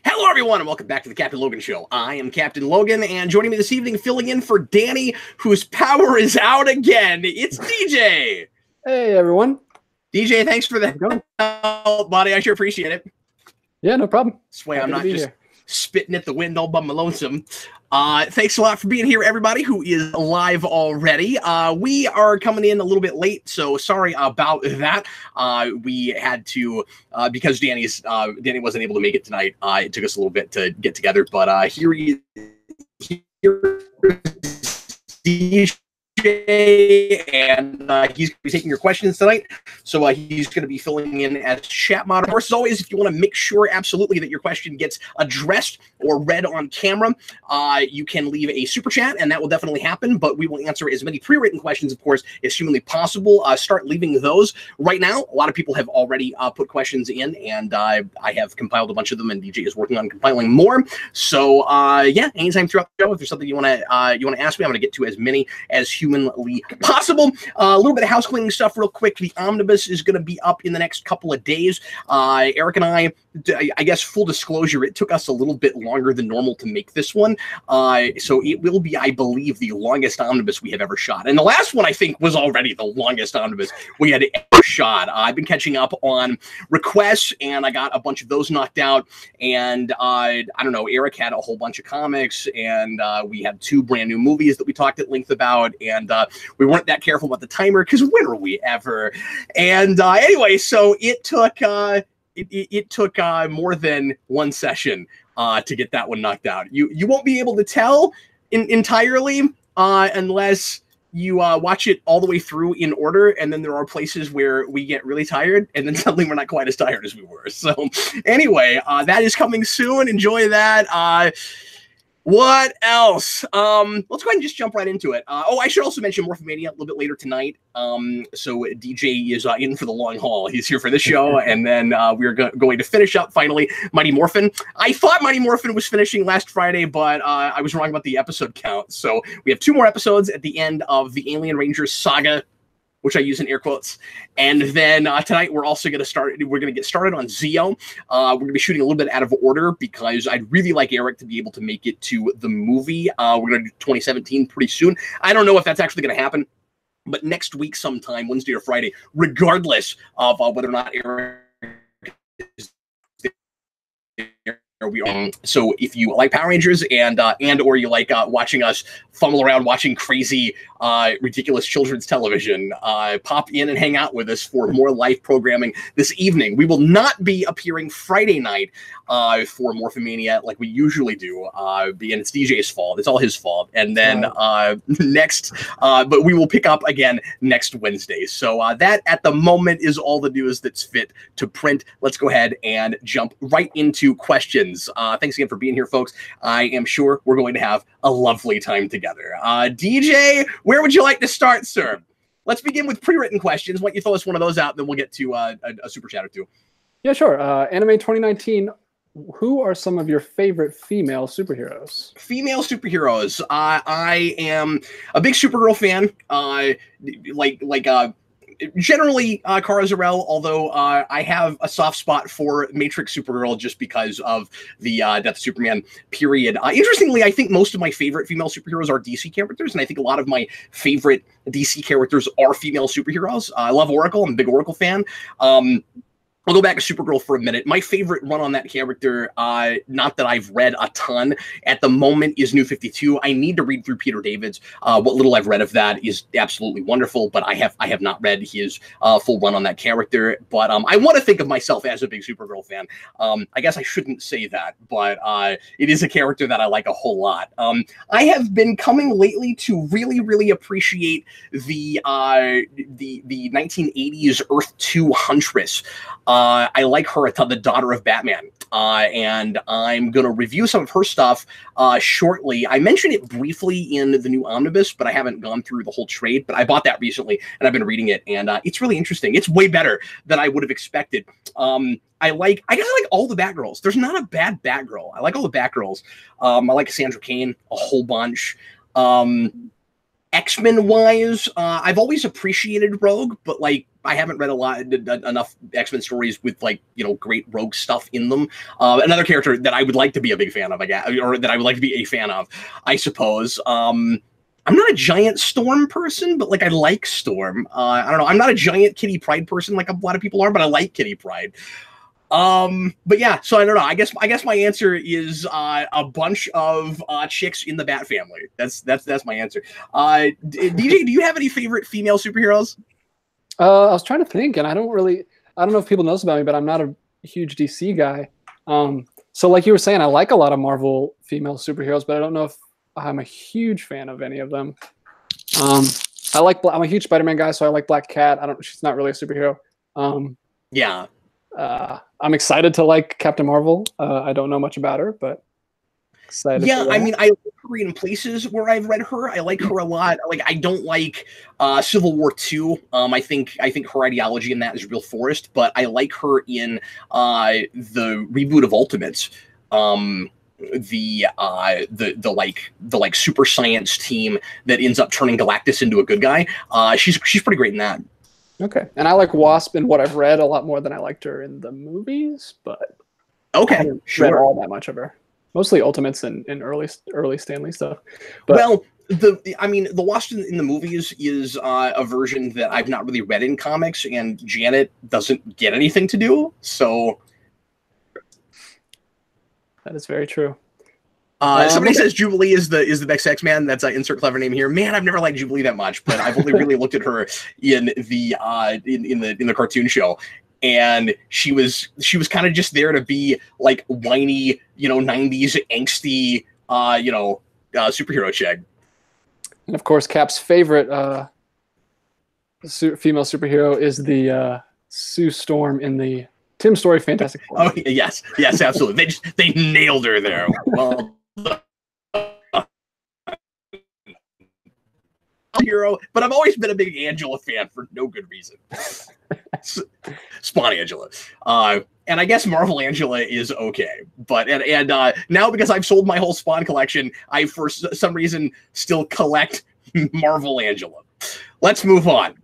Hello, everyone, and welcome back to the Captain Logan Show. I am Captain Logan, and joining me this evening, filling in for Danny, whose power is out again, it's DJ. Hey, everyone. DJ, thanks for the help, buddy. I sure appreciate it. Yeah, no problem. This way I'm not just spitting at the wind all by my lonesome. Thanks a lot for being here, everybody who is live already. We are coming in a little bit late, so sorry about that. We had to, because Danny wasn't able to make it tonight, it took us a little bit to get together, but here he is. And he's going to be taking your questions tonight. So he's going to be filling in as chat mod. Of course, as always, if you want to make sure absolutely that your question gets addressed or read on camera, you can leave a super chat, and that will definitely happen. But we will answer as many pre-written questions, of course, as humanly possible. Start leaving those right now. A lot of people have already put questions in, and I have compiled a bunch of them, and DJ is working on compiling more. So yeah, anytime throughout the show, if there's something you want to ask me, I'm going to get to as many as humanly possible. A little bit of house cleaning stuff real quick. The omnibus is going to be up in the next couple of days. Eric and I guess full disclosure, it took us a little bit longer than normal to make this one. So it will be, I believe, the longest omnibus we have ever shot. And the last one, I think, was already the longest omnibus we had ever shot. I've been catching up on requests, and I got a bunch of those knocked out. And I don't know, Eric had a whole bunch of comics, and we had 2 brand new movies that we talked at length about. And we weren't that careful about the timer, because when are we ever? And anyway, so it took it took more than one session to get that one knocked out. You won't be able to tell entirely unless you watch it all the way through in order, and then there are places where we get really tired, and then suddenly we're not quite as tired as we were. So anyway, that is coming soon. Enjoy that. What else? Let's go ahead and just jump right into it. Oh, I should also mention Morphomania a little bit later tonight. So DJ is in for the long haul. He's here for this show, and then we're going to finish up finally Mighty Morphin. I thought Mighty Morphin was finishing last Friday, but I was wrong about the episode count. So we have 2 more episodes at the end of the Alien Rangers saga, which I use in air quotes. And then tonight we're also going to get started on Zeo. We're going to be shooting a little bit out of order because I'd really like Eric to be able to make it to the movie. We're going to do 2017 pretty soon. I don't know if that's actually going to happen, but next week sometime, Wednesday or Friday, regardless of whether or not Eric is there. So if you like Power Rangers and or you like watching us fumble around watching crazy, ridiculous children's television, pop in and hang out with us for more live programming this evening. We will not be appearing Friday night for Morphomania like we usually do, and it's DJ's fault. It's all his fault. And then but we will pick up again next Wednesday. So that at the moment is all the news that's fit to print. Let's go ahead and jump right into questions. Thanks again for being here, folks. I am sure we're going to have a lovely time together. DJ, where would you like to start, sir? Let's begin with pre-written questions. Why don't you throw us one of those out, and then we'll get to a super chat or 2. Yeah, sure. Anime 2019, who are some of your favorite female superheroes? Female superheroes. I am a big Supergirl fan. Generally, Kara Zor-El, although I have a soft spot for Matrix Supergirl just because of the Death of Superman period. Interestingly, I think most of my favorite female superheroes are DC characters, and I think a lot of my favorite DC characters are female superheroes. I love Oracle. I'm a big Oracle fan. I'll go back to Supergirl for a minute. My favorite run on that character, not that I've read a ton at the moment, is New 52. I need to read through Peter David's. What little I've read of that is absolutely wonderful, but I have not read his full run on that character. But I want to think of myself as a big Supergirl fan. I guess I shouldn't say that, but it is a character that I like a whole lot. I have been coming lately to really, really appreciate the 1980s Earth 2 Huntress. I like her a ton, the daughter of Batman, and I'm going to review some of her stuff shortly. I mentioned it briefly in the new omnibus, but I haven't gone through the whole trade, but I bought that recently, and I've been reading it, and it's really interesting. It's way better than I would have expected. I guess I like all the Batgirls. There's not a bad Batgirl. I like all the Batgirls. I like Sandra Cain a whole bunch. X-Men wise, I've always appreciated Rogue, but like I haven't read enough X-Men stories with like, you know, great Rogue stuff in them. Another character that I would like to be a big fan of, I guess, or that I would like to be a fan of, I suppose. I'm not a giant Storm person, but like I like Storm. I don't know. I'm not a giant Kitty Pryde person like a lot of people are, but I like Kitty Pryde. But yeah, so I don't know. I guess my answer is a bunch of chicks in the Bat family. That's my answer. DJ, do you have any favorite female superheroes? I was trying to think, and I don't know if people know this about me, but I'm not a huge DC guy. So like you were saying, I like a lot of Marvel female superheroes, but I don't know if I'm a huge fan of any of them. I'm a huge Spider-Man guy, so I like Black Cat. She's not really a superhero. Yeah. I'm excited to like Captain Marvel. I don't know much about her, but excited. Yeah, I mean, I like her in places where I've read her. I like her a lot. Like, I don't like Civil War 2. I think her ideology in that is real forced, but I like her in the reboot of Ultimates. The super science team that ends up turning Galactus into a good guy. She's pretty great in that. Okay, and I like Wasp in what I've read a lot more than I liked her in the movies, but okay, I haven't read all that much of her. Mostly Ultimates and early Stan Lee stuff. But, well, the Wasp in the movies is a version that I've not really read in comics, and Janet doesn't get anything to do, so that is very true. Somebody says Jubilee is the best X-Man. That's insert clever name here. Man, I've never liked Jubilee that much, but I've only really looked at her in the in the cartoon show, and she was kind of just there to be like whiny, 90s angsty, superhero chick. And of course, Cap's favorite female superhero is the Sue Storm in the Tim Story Fantastic Four. Oh yes, absolutely. They nailed her there. Well. Hero, but I've always been a big Angela fan for no good reason. Spawn Angela, and I guess Marvel Angela is okay, but and now because I've sold my whole Spawn collection, I for some reason still collect Marvel Angela. Let's move on.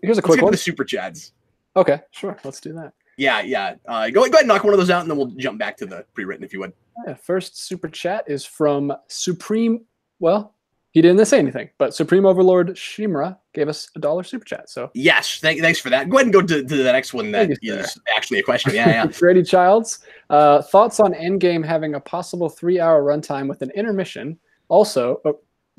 Here's a quick one. The super chats. Okay, sure. Let's do that. Yeah. Go ahead and knock one of those out, and then we'll jump back to the pre-written if you would. Yeah, first super chat is from Supreme. Well, he didn't say anything, but Supreme Overlord Shimra gave us $1 super chat. So yes, thanks for that. Go ahead and go to the next one that is actually a question. Yeah. Grady Childs, thoughts on Endgame having a possible 3-hour runtime with an intermission. Also,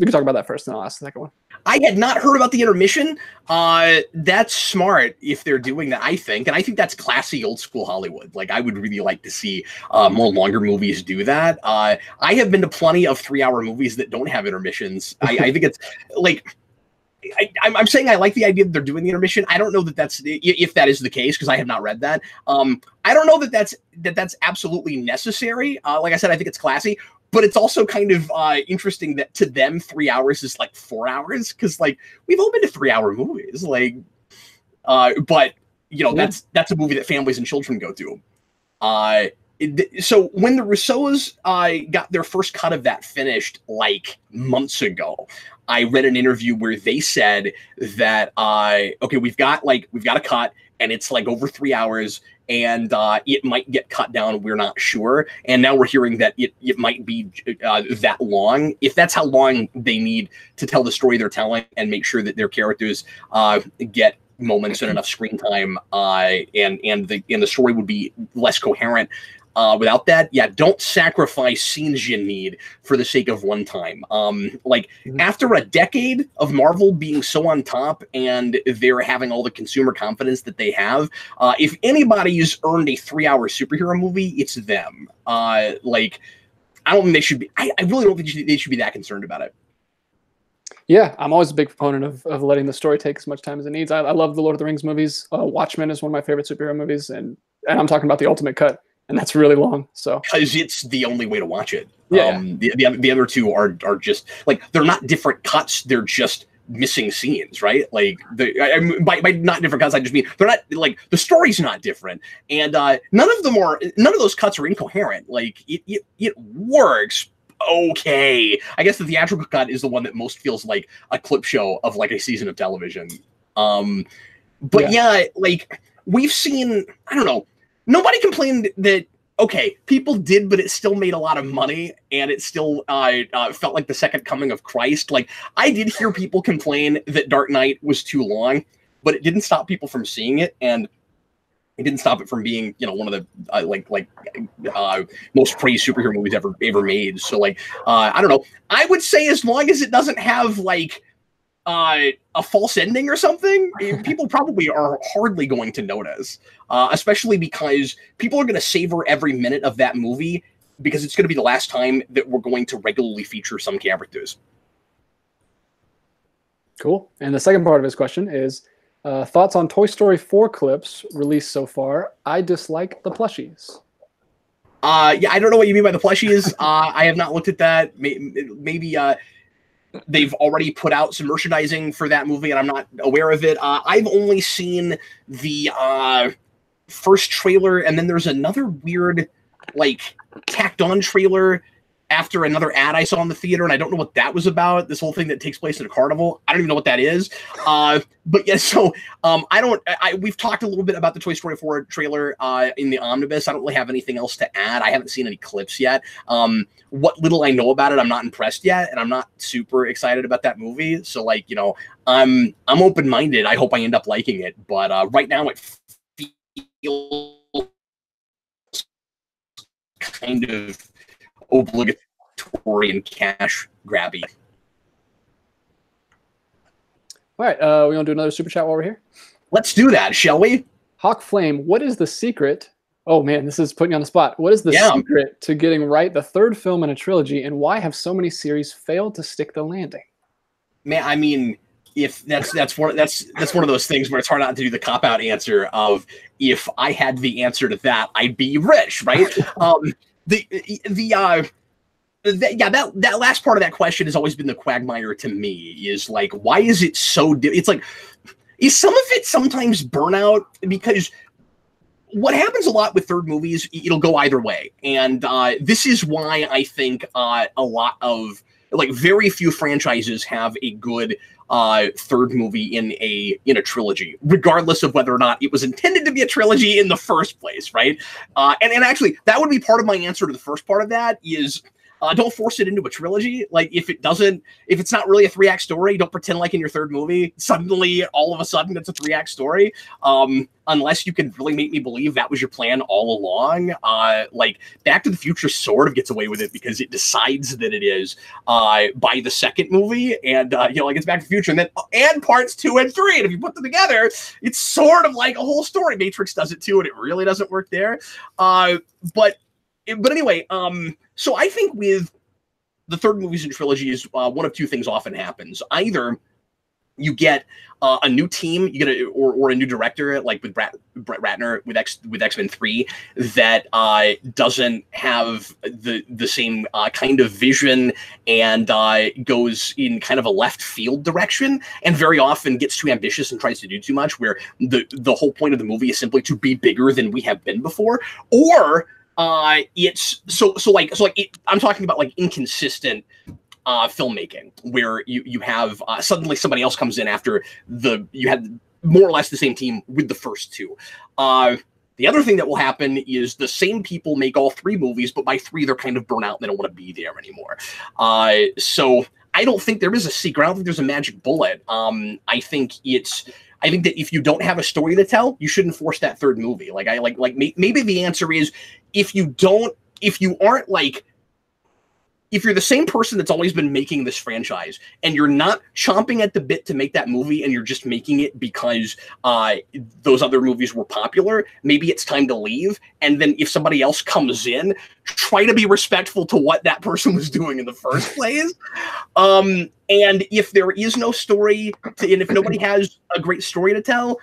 we can talk about that first, and then I'll ask the second one. I had not heard about the intermission. That's smart if they're doing that, I think. And I think that's classy old school Hollywood. Like, I would really like to see more longer movies do that. I have been to plenty of 3-hour movies that don't have intermissions. I think it's like, I'm saying I like the idea that they're doing the intermission. I don't know that that's, if that is the case, because I have not read that. I don't know that that's absolutely necessary. Like I said, I think it's classy. But it's also kind of interesting that to them 3 hours is like 4 hours, because like we've all been to 3-hour movies, like, but that's a movie that families and children go to. So when the Russos got their first cut of that finished like months ago, I read an interview where they said that okay, we've got a cut and it's like over 3 hours. And it might get cut down. We're not sure. And now we're hearing that it might be that long. If that's how long they need to tell the story they're telling and make sure that their characters get moments and enough screen time, and the story would be less coherent without that. Yeah, don't sacrifice scenes you need for the sake of one time. After a decade of Marvel being so on top and they're having all the consumer confidence that they have, if anybody's earned a 3-hour superhero movie, it's them. I don't think they should be. I really don't think they should be that concerned about it. Yeah, I'm always a big proponent of letting the story take as much time as it needs. I love the Lord of the Rings movies. Watchmen is one of my favorite superhero movies, and I'm talking about the ultimate cut. And that's really long, so because it's the only way to watch it. Yeah. The other two are just like, they're not different cuts; they're just missing scenes, right? Like by not different cuts, I just mean they're not like the story's not different, and none of those cuts are incoherent. Like it works okay. I guess the theatrical cut is the one that most feels like a clip show of like a season of television. But yeah, like we've seen, I don't know, nobody complained that, okay, people did, but it still made a lot of money and it still felt like the second coming of Christ. Like I did hear people complain that Dark Knight was too long, but it didn't stop people from seeing it. And it didn't stop it from being, you know, one of the most praised superhero movies ever made. So like, I don't know. I would say as long as it doesn't have like a false ending or something, people probably are hardly going to notice. Especially because people are going to savor every minute of that movie because it's going to be the last time that we're going to regularly feature some characters. Cool. And the second part of his question is, thoughts on Toy Story 4 clips released so far. I dislike the plushies. Yeah, I don't know what you mean by the plushies. I have not looked at that. Maybe they've already put out some merchandising for that movie, and I'm not aware of it. I've only seen the first trailer, and then there's another weird, like, tacked-on trailer after another ad I saw in the theater, and I don't know what that was about. This whole thing that takes place in a carnival. I don't even know what that is. But yeah, so we've talked a little bit about the Toy Story 4 trailer in the omnibus. I don't really have anything else to add. I haven't seen any clips yet. What little I know about it, I'm not impressed yet, and I'm not super excited about that movie. So like, you know, I'm open-minded. I hope I end up liking it, but right now it feels kind of obligatory and cash grabby. All right, we want to do another super chat while we're here? Let's do that, shall we? Hawk Flame, what is the secret? Oh man, this is putting you on the spot. What is the secret to getting right the third film in a trilogy, and why have so many series failed to stick the landing? Man, I mean, if that's one of those things where it's hard not to do the cop-out answer of, if I had the answer to that, I'd be rich, right? That last part of that question has always been the quagmire to me, is like, why is it so it's like, is some of it sometimes burnout? Because what happens a lot with third movies, it'll go either way, and this is why I think a lot of, like, very few franchises have a good third movie in a trilogy, regardless of whether or not it was intended to be a trilogy in the first place, right? And actually, that would be part of my answer to the first part of that is, don't force it into a trilogy. Like, if it's not really a 3-act story, don't pretend like in your third movie, suddenly, all of a sudden, it's a 3-act story. Unless you can really make me believe that was your plan all along. Like, Back to the Future sort of gets away with it because it decides that it is by the second movie, and like, it's Back to the Future, and then and parts 2 and 3, and if you put them together, it's sort of like a whole story. Matrix does it too, and it really doesn't work there. But anyway, so I think with the third movies in trilogies, one of two things often happens. Either you get a new team, you get or a new director, like with Brett Ratner with X-Men 3, that doesn't have the same kind of vision, and goes in kind of a left field direction, and very often gets too ambitious and tries to do too much, where the whole point of the movie is simply to be bigger than we have been before. Or it's I'm talking about like inconsistent filmmaking, where you have suddenly somebody else comes in after you had more or less the same team with the first two. The other thing that will happen is the same people make all three movies, but by 3 they're kind of burnt out and they don't want to be there anymore. So I don't think there is a secret. I don't think there's a magic bullet. I think that if you don't have a story to tell, you shouldn't force that third movie. Maybe the answer is, if you're the same person that's always been making this franchise, and you're not chomping at the bit to make that movie, and you're just making it because those other movies were popular, maybe it's time to leave. And then if somebody else comes in, try to be respectful to what that person was doing in the first place. And if there is no story, and if nobody has a great story to tell,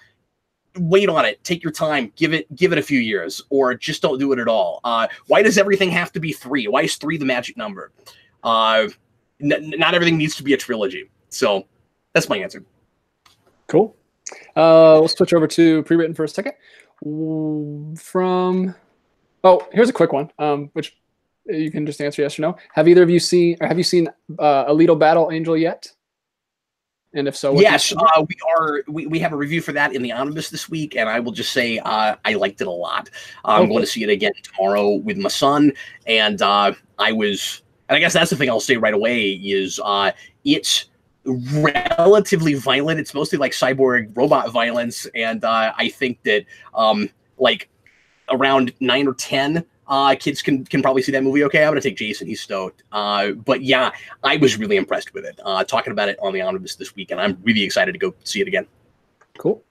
wait on it. Take your time. Give it a few years, or just don't do it at all. Why does everything have to be 3? Why is 3 the magic number? Not everything needs to be a trilogy. So that's my answer. Cool. We'll switch over to pre-written for a second. Here's a quick one, which You can just answer yes or no. Have either of you seen, or have you seen Alito Battle Angel yet? And if so, what yes, we have a review for that in the omnibus this week, and I will just say I liked it a lot. I'm going to see it again tomorrow with my son, and I guess that's the thing I'll say right away is it's relatively violent. It's mostly like cyborg robot violence, and I think that like around 9 or 10 kids can probably see that movie okay. I'm gonna take Jason, he's stoked. But yeah, I was really impressed with it. Talking about it on the omnibus this week, and I'm really excited to go see it again. Cool.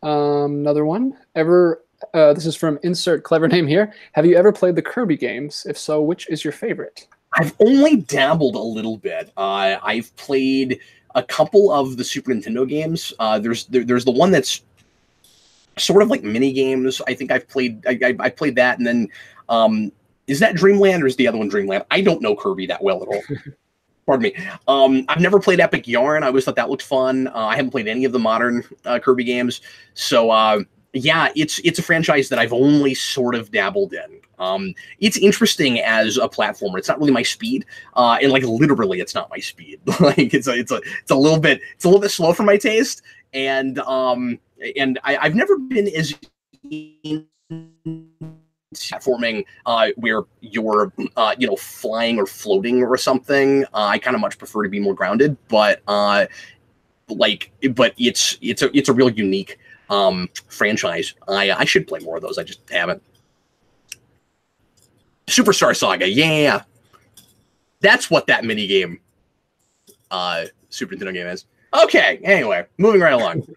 Another one. This is from insert clever name here. Have you ever played the Kirby games? If so, which is your favorite? I've only dabbled a little bit. I've played a couple of the Super Nintendo games. There's the one that's sort of like mini games. I think I've played. I played that, and then is that Dreamland or is the other one Dreamland? I don't know Kirby that well at all. Pardon me. I've never played Epic Yarn. I always thought that looked fun. I haven't played any of the modern Kirby games. So yeah, it's a franchise that I've only sort of dabbled in. It's interesting as a platformer. It's not really my speed, and like literally, it's not my speed. Like it's a little bit slow for my taste, and I've never been as platforming where you're flying or floating or something. I kind of much prefer to be more grounded, but it's a real unique franchise. I should play more of those. I just haven't. Superstar Saga, yeah, that's what that mini game Super Nintendo game is. Okay, anyway, moving right along.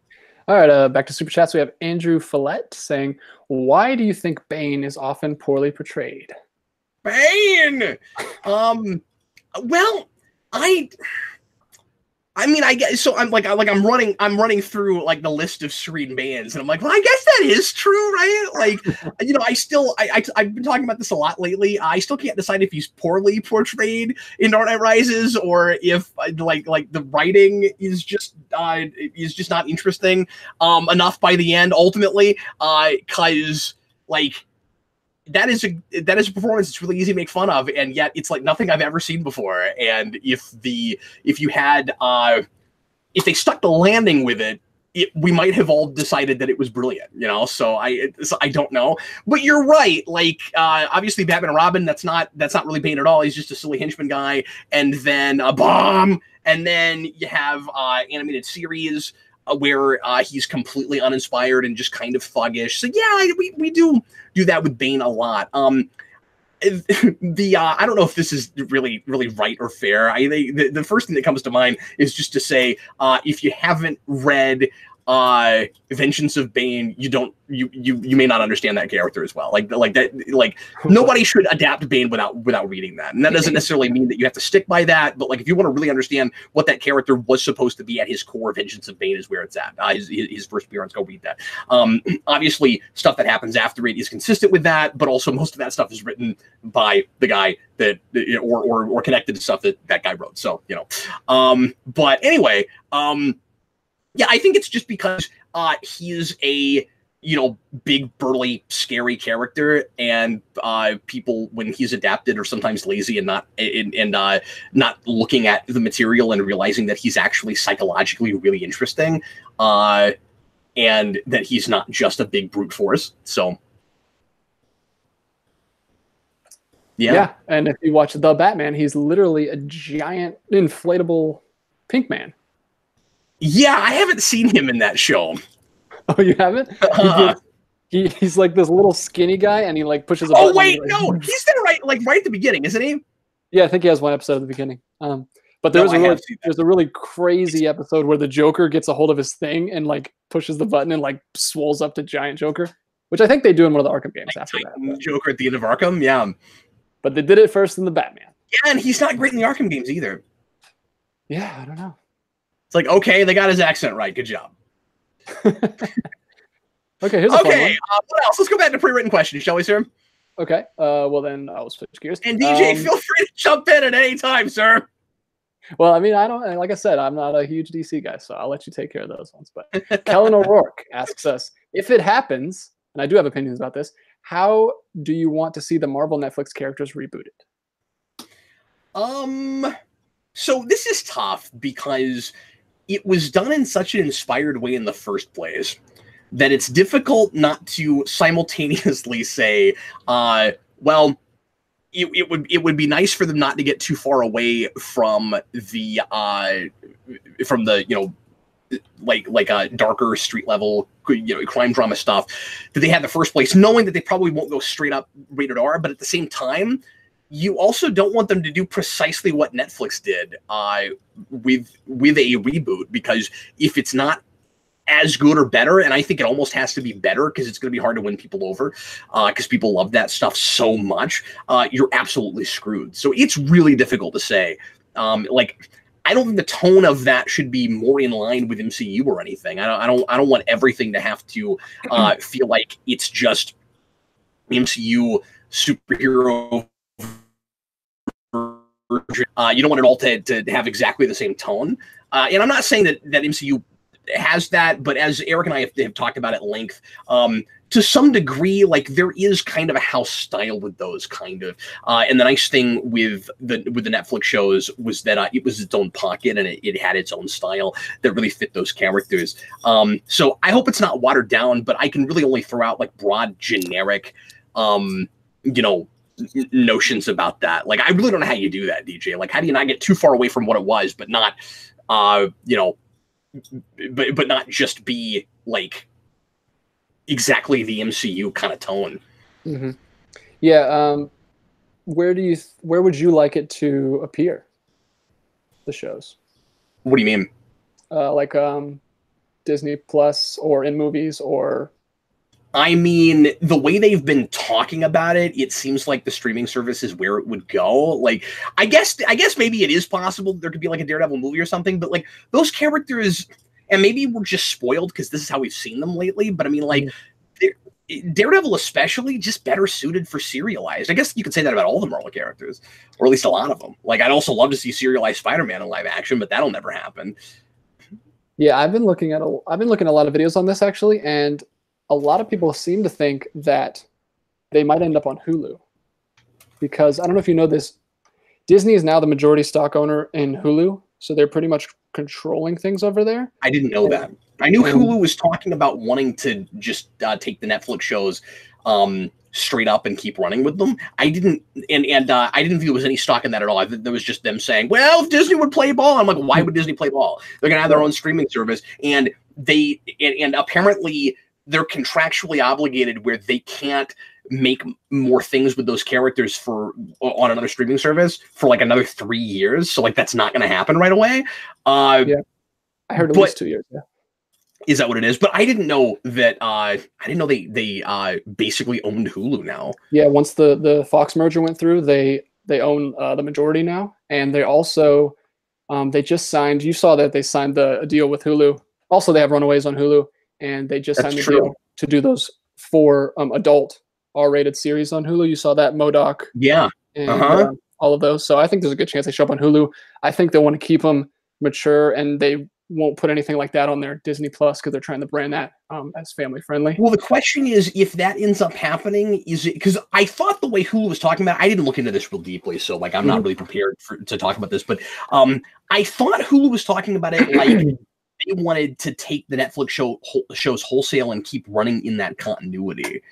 All right, back to Super Chats. We have Andrew Follett saying, why do you think Bane is often poorly portrayed? Bane! Well, I mean, I guess so. I'm running through like the list of screen bans, and I'm like, well, I guess that is true, right? Like, I've been talking about this a lot lately. I still can't decide if he's poorly portrayed in Dark Knight Rises or if like the writing is just not interesting enough by the end ultimately, because like. That is a performance that's really easy to make fun of, and yet it's like nothing I've ever seen before. And if they stuck the landing with it, we might have all decided that it was brilliant, So I don't know, but you're right. Like obviously Batman and Robin, that's not really Bane at all. He's just a silly henchman guy, and then a bomb, and then you have animated series where he's completely uninspired and just kind of thuggish. So yeah, we do that with Bane a lot. I don't know if this is really right or fair. The first thing that comes to mind is just to say, if you haven't read Vengeance of Bane, you may not understand that character as well. Like nobody should adapt Bane without reading that. And that doesn't necessarily mean that you have to stick by that, but like if you want to really understand what that character was supposed to be at his core, Vengeance of Bane is where it's at. His first appearance, go read that. Obviously stuff that happens after it is consistent with that, but also most of that stuff is written by the guy that or connected to stuff that guy wrote. So, but anyway, yeah, I think it's just because he is a big, burly, scary character, and people, when he's adapted, are sometimes lazy and not looking at the material and realizing that he's actually psychologically really interesting, and that he's not just a big brute force. So, yeah. And if you watch The Batman, he's literally a giant inflatable pink man. Yeah, I haven't seen him in that show. Oh, you haven't? He's like this little skinny guy, and he like pushes a button. Oh wait, no, he's there right at the beginning, isn't he? Yeah, I think he has one episode at the beginning. But there's a really crazy episode where the Joker gets a hold of his thing and like pushes the button and like swells up to giant Joker, which I think they do in one of the Arkham games after that. Joker at the end of Arkham, yeah. But they did it first in the Batman. Yeah, and he's not great in the Arkham games either. Yeah, I don't know. It's like, okay, they got his accent right. Good job. Okay, here's a fun one. What else? Let's go back to pre-written questions, shall we, sir? Okay. Well, then I'll switch gears. And DJ, feel free to jump in at any time, sir. Well, I mean, like I said, I'm not a huge DC guy, so I'll let you take care of those ones. But Kellen O'Rourke asks us, if it happens, and I do have opinions about this, how do you want to see the Marvel Netflix characters rebooted? So this is tough because it was done in such an inspired way in the first place that it's difficult not to simultaneously say, well, it would be nice for them not to get too far away from the like darker street level crime drama stuff that they had in the first place, knowing that they probably won't go straight up rated R, but at the same time, you also don't want them to do precisely what Netflix did with a reboot, because if it's not as good or better, and I think it almost has to be better because it's going to be hard to win people over because people love that stuff so much, you're absolutely screwed. So it's really difficult to say. I don't think the tone of that should be more in line with MCU or anything. I don't want everything to have to feel like it's just MCU superhero. You don't want it all to have exactly the same tone. And I'm not saying that MCU has that, but as Eric and I have talked about at length, to some degree, like there is kind of a house style with those kind of. And the nice thing with the Netflix shows was that it was its own pocket and it had its own style that really fit those characters. So I hope it's not watered down, but I can really only throw out like broad, generic, notions about that. Like I really don't know how you do that, DJ. Like how do you not get too far away from what it was, but not, but not just be like exactly the MCU kind of tone. Mm-hmm. Yeah. Where would you like it to appear? The shows. What do you mean? Like Disney Plus or in movies or. I mean, the way they've been talking about it, it seems like the streaming service is where it would go. Like, I guess maybe it is possible there could be like a Daredevil movie or something, but like those characters, and maybe we're just spoiled because this is how we've seen them lately. But I mean, like Daredevil especially just better suited for serialized. I guess you could say that about all the Marvel characters, or at least a lot of them. Like, I'd also love to see serialized Spider-Man in live action, but that'll never happen. Yeah, I've been looking at a lot of videos on this actually, and a lot of people seem to think that they might end up on Hulu because I don't know if you know this, Disney is now the majority stock owner in Hulu, so they're pretty much controlling things over there. I didn't know that. I knew Hulu was talking about wanting to just take the Netflix shows straight up and keep running with them. I didn't, and I didn't think there was any stock in that at all. I think there was just them saying, "Well, if Disney would play ball," I'm like, "Why would Disney play ball? They're gonna have their own streaming service," and and apparently they're contractually obligated where they can't make more things with those characters on another streaming service for like another 3 years. So like that's not going to happen right away. Yeah, I heard at least 2 years. Yeah, is that what it is? But I didn't know that. I didn't know they basically owned Hulu now. Yeah, once the Fox merger went through, they own the majority now, and they also they just signed. You saw that they signed a deal with Hulu. Also, they have Runaways on Hulu. And they just signed a deal to do those 4 adult R-rated series on Hulu. You saw that, MODOK. Yeah. And all of those. So I think there's a good chance they show up on Hulu. I think they want to keep them mature, and they won't put anything like that on their Disney Plus because they're trying to brand that as family friendly. Well, the question is, if that ends up happening, is it because I thought the way Hulu was talking about, I didn't look into this real deeply, so like I'm not really prepared to talk about this, but I thought Hulu was talking about it like they wanted to take the Netflix shows wholesale and keep running in that continuity.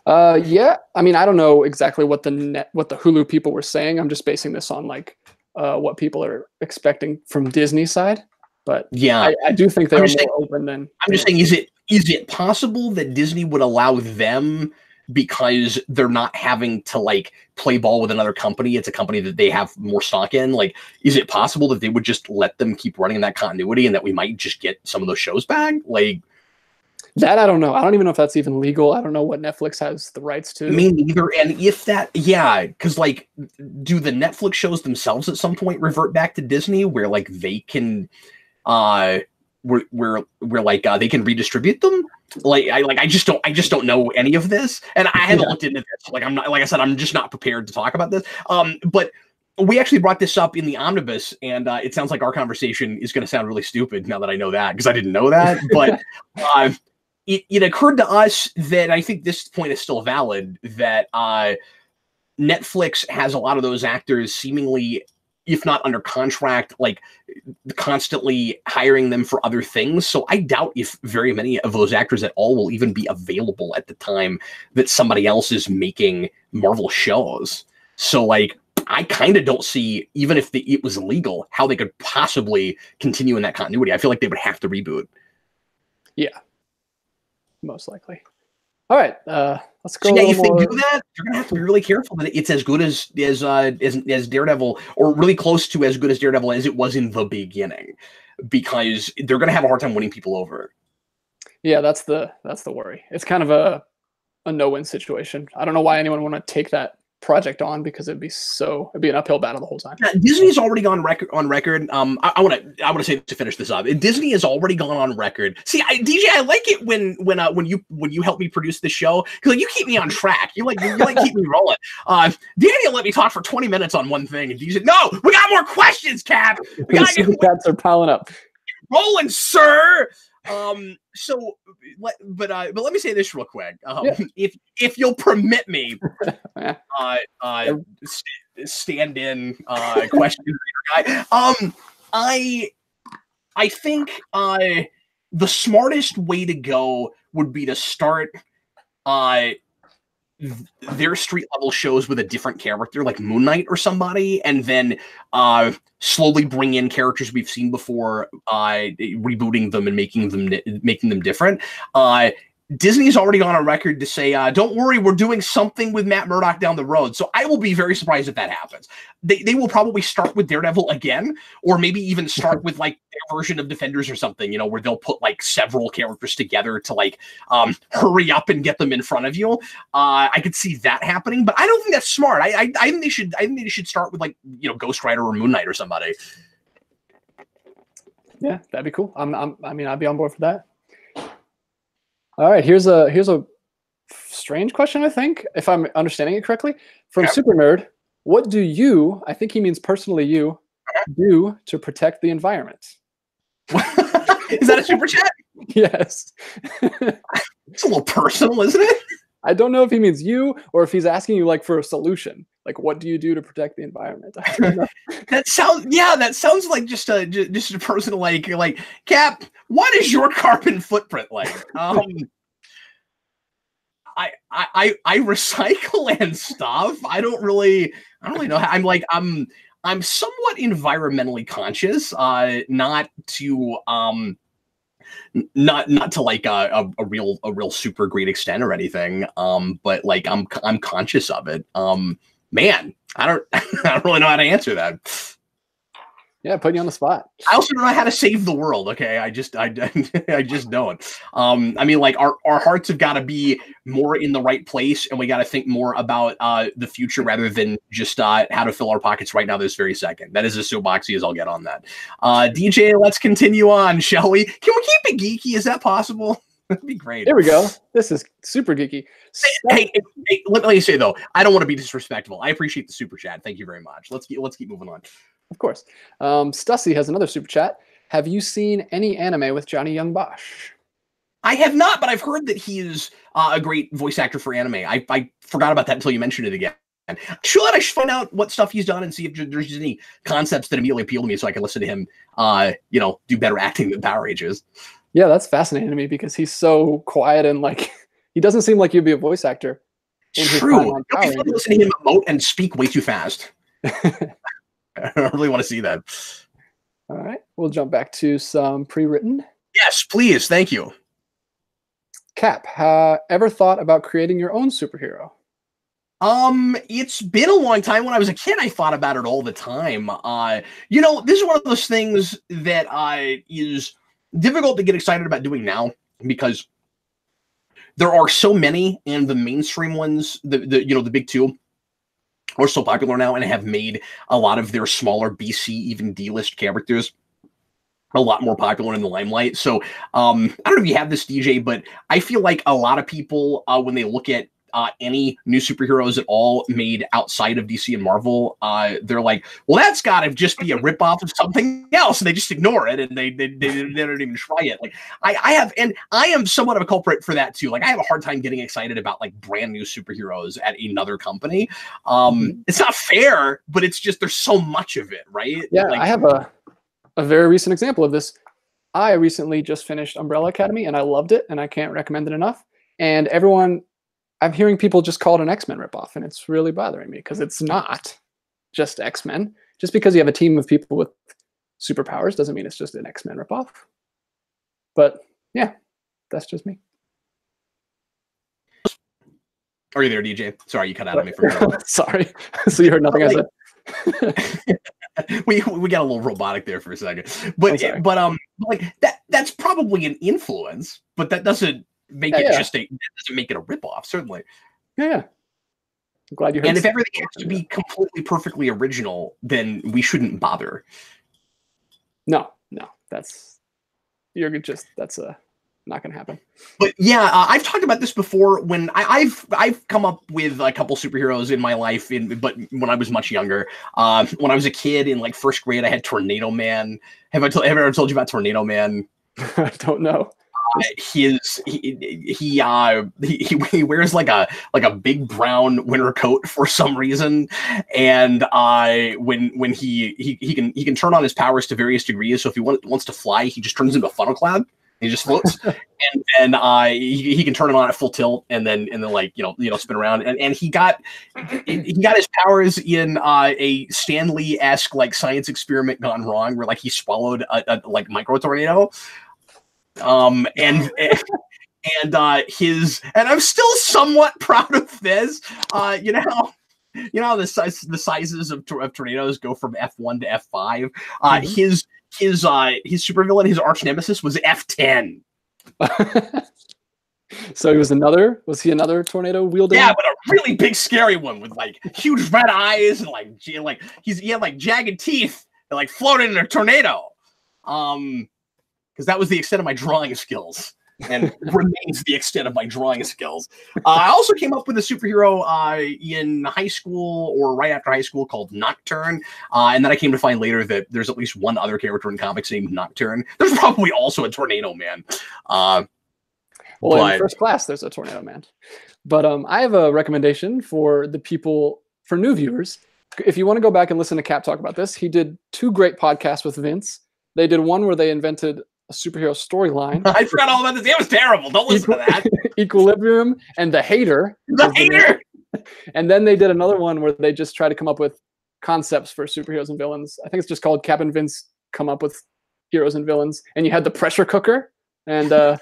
Yeah, I mean, I don't know exactly what the Hulu people were saying. I'm just basing this on like what people are expecting from Disney side. But yeah, I do think they're more open than. I'm just saying, is it possible that Disney would allow them, because they're not having to like play ball with another company? It's a company that they have more stock in. Like, is it possible that they would just let them keep running in that continuity and that we might just get some of those shows back? Like that, I don't know. I don't even know if that's even legal. I don't know what Netflix has the rights to. Me neither. And if that, yeah, because like, do the Netflix shows themselves at some point revert back to Disney where like they can, where like they can redistribute them? I just don't know any of this, and I haven't looked into this. Like, I'm not, like I said, I'm just not prepared to talk about this. But we actually brought this up in the omnibus, and it sounds like our conversation is going to sound really stupid now that I know that, because I didn't know that. But it occurred to us that I think this point is still valid, that Netflix has a lot of those actors seemingly, if not under contract, like constantly hiring them for other things. So I doubt if very many of those actors at all will even be available at the time that somebody else is making Marvel shows. So like, I kind of don't see, even if it was legal, how they could possibly continue in that continuity. I feel like they would have to reboot. Yeah, most likely. All right, let's go. So yeah, if they do that, you're gonna have to be really careful that it's as good as Daredevil, or really close to as good as Daredevil as it was in the beginning, because they're gonna have a hard time winning people over. Yeah, that's the worry. It's kind of a no-win situation. I don't know why anyone would want to take that project on, because it'd be an uphill battle the whole time. Yeah, Disney's already gone on record. I want to say to finish this up. Disney has already gone on record. See, DJ, I like it when you help me produce the show, because like, you keep me on track. You like keep me rolling. Daniel let me talk for 20 minutes on one thing, and DJ, no, we got more questions, Cap. We got to get cats are piling up. Rolling, sir. But let me say this real quick. If you'll permit me, stand in question guy. I think the smartest way to go would be to start their street level shows with a different character, like Moon Knight or somebody, and then slowly bring in characters we've seen before, rebooting them and making them different. Disney's already gone on record to say, don't worry, we're doing something with Matt Murdock down the road. So I will be very surprised if that happens. They will probably start with Daredevil again, or maybe even start with like their version of Defenders or something, where they'll put like several characters together to like hurry up and get them in front of you. I could see that happening, but I don't think that's smart. I think they should start with like, Ghost Rider or Moon Knight or somebody. Yeah, that'd be cool. I'd be on board for that. All right, here's a strange question, I think, if I'm understanding it correctly, from Super Nerd. What do you, I think he means personally you, do to protect the environment? Is that a super chat? Yes. It's a little personal, isn't it? I don't know if he means you or if he's asking you like for a solution. Like, what do you do to protect the environment? I don't know. That sounds like just a personal like Cap, what is your carbon footprint like? I recycle and stuff. I don't really know. I'm somewhat environmentally conscious, not to like a real super great extent or anything. But like I'm conscious of it. Man, I don't really know how to answer that. Yeah, putting you on the spot. I also don't know how to save the world. Okay, I just don't. Like our hearts have got to be more in the right place, and we got to think more about the future rather than just how to fill our pockets right now this very second. That is as soapboxy as I'll get on that. DJ, let's continue on, shall we? Can we keep it geeky? Is that possible? That'd be great. There we go. This is super geeky. Hey, let me say though, I don't want to be disrespectful. I appreciate the super chat. Thank you very much. Let's keep moving on. Of course. Stussy has another super chat. Have you seen any anime with Johnny Young Bosch? I have not, but I've heard that he is a great voice actor for anime. I forgot about that until you mentioned it again. I should find out what stuff he's done and see if there's any concepts that immediately appeal to me so I can listen to him, do better acting than Power Rangers. Yeah, that's fascinating to me because he's so quiet and like he doesn't seem like he'd be a voice actor. True. It'll be fun to listen to him emote and speak way too fast. I really want to see that. All right, we'll jump back to some pre-written. Yes, please. Thank you. Cap, ever thought about creating your own superhero? It's been a long time. When I was a kid, I thought about it all the time. This is one of those things that is difficult to get excited about doing now because there are so many, and the mainstream ones, the big two, are so popular now and have made a lot of their smaller BC, even D-list characters a lot more popular in the limelight. So I don't know if you have this, DJ, but I feel like a lot of people, when they look at any new superheroes at all made outside of DC and Marvel, they're like, well, that's got to just be a ripoff of something else, and they just ignore it, and they don't even try it. Like I am somewhat of a culprit for that too. Like I have a hard time getting excited about like brand new superheroes at another company. It's not fair, but it's just there's so much of it, right? Yeah, like, I have a very recent example of this. I recently just finished Umbrella Academy, and I loved it, and I can't recommend it enough. And I'm hearing people just call it an X-Men ripoff, and it's really bothering me because it's not just X-Men. Just because you have a team of people with superpowers doesn't mean it's just an X-Men ripoff. But yeah, that's just me. Are you there, DJ? Sorry, you cut out on me for a minute. Sorry. So you heard nothing I said. we got a little robotic there for a second, but like that's probably an influence, but that doesn't make it just that doesn't make it a ripoff, certainly. Yeah. I'm glad you heard. And if everything has to be completely perfectly original, then we shouldn't bother. No, that's not gonna happen. But yeah, I've talked about this before when I've come up with a couple superheroes in my life, but when I was much younger. When I was a kid in like first grade, I had Tornado Man. Have I ever told you about Tornado Man? I don't know. He wears like a big brown winter coat for some reason, and when he can turn on his powers to various degrees. So if he wants to fly, he just turns into a funnel cloud. He just floats, and he can turn it on at full tilt, and then like spin around. And he got his powers in a Stan Lee-esque like science experiment gone wrong, where like he swallowed a like micro tornado. And I'm still somewhat proud of this. You know how the sizes of tornadoes go from F1 to F5. His supervillain, his arch nemesis, was F10. So was he another tornado wielding? Yeah, but a really big, scary one with like huge red eyes and like he had like jagged teeth that like floated in a tornado. Because that was the extent of my drawing skills, and remains the extent of my drawing skills. I also came up with a superhero in high school or right after high school called Nocturne, and then I came to find later that there's at least one other character in comics named Nocturne. There's probably also a Tornado Man. In First Class, there's a Tornado Man. But I have a recommendation for new viewers. If you want to go back and listen to Cap talk about this, he did 2 great podcasts with Vince. They did one where they invented a superhero storyline. I forgot all about this. It was terrible. Don't listen to that. Equilibrium and The Hater. The Hater! And then they did another one where they just try to come up with concepts for superheroes and villains. I think it's just called Cap and Vince Come Up With Heroes and Villains. And you had the pressure cooker and the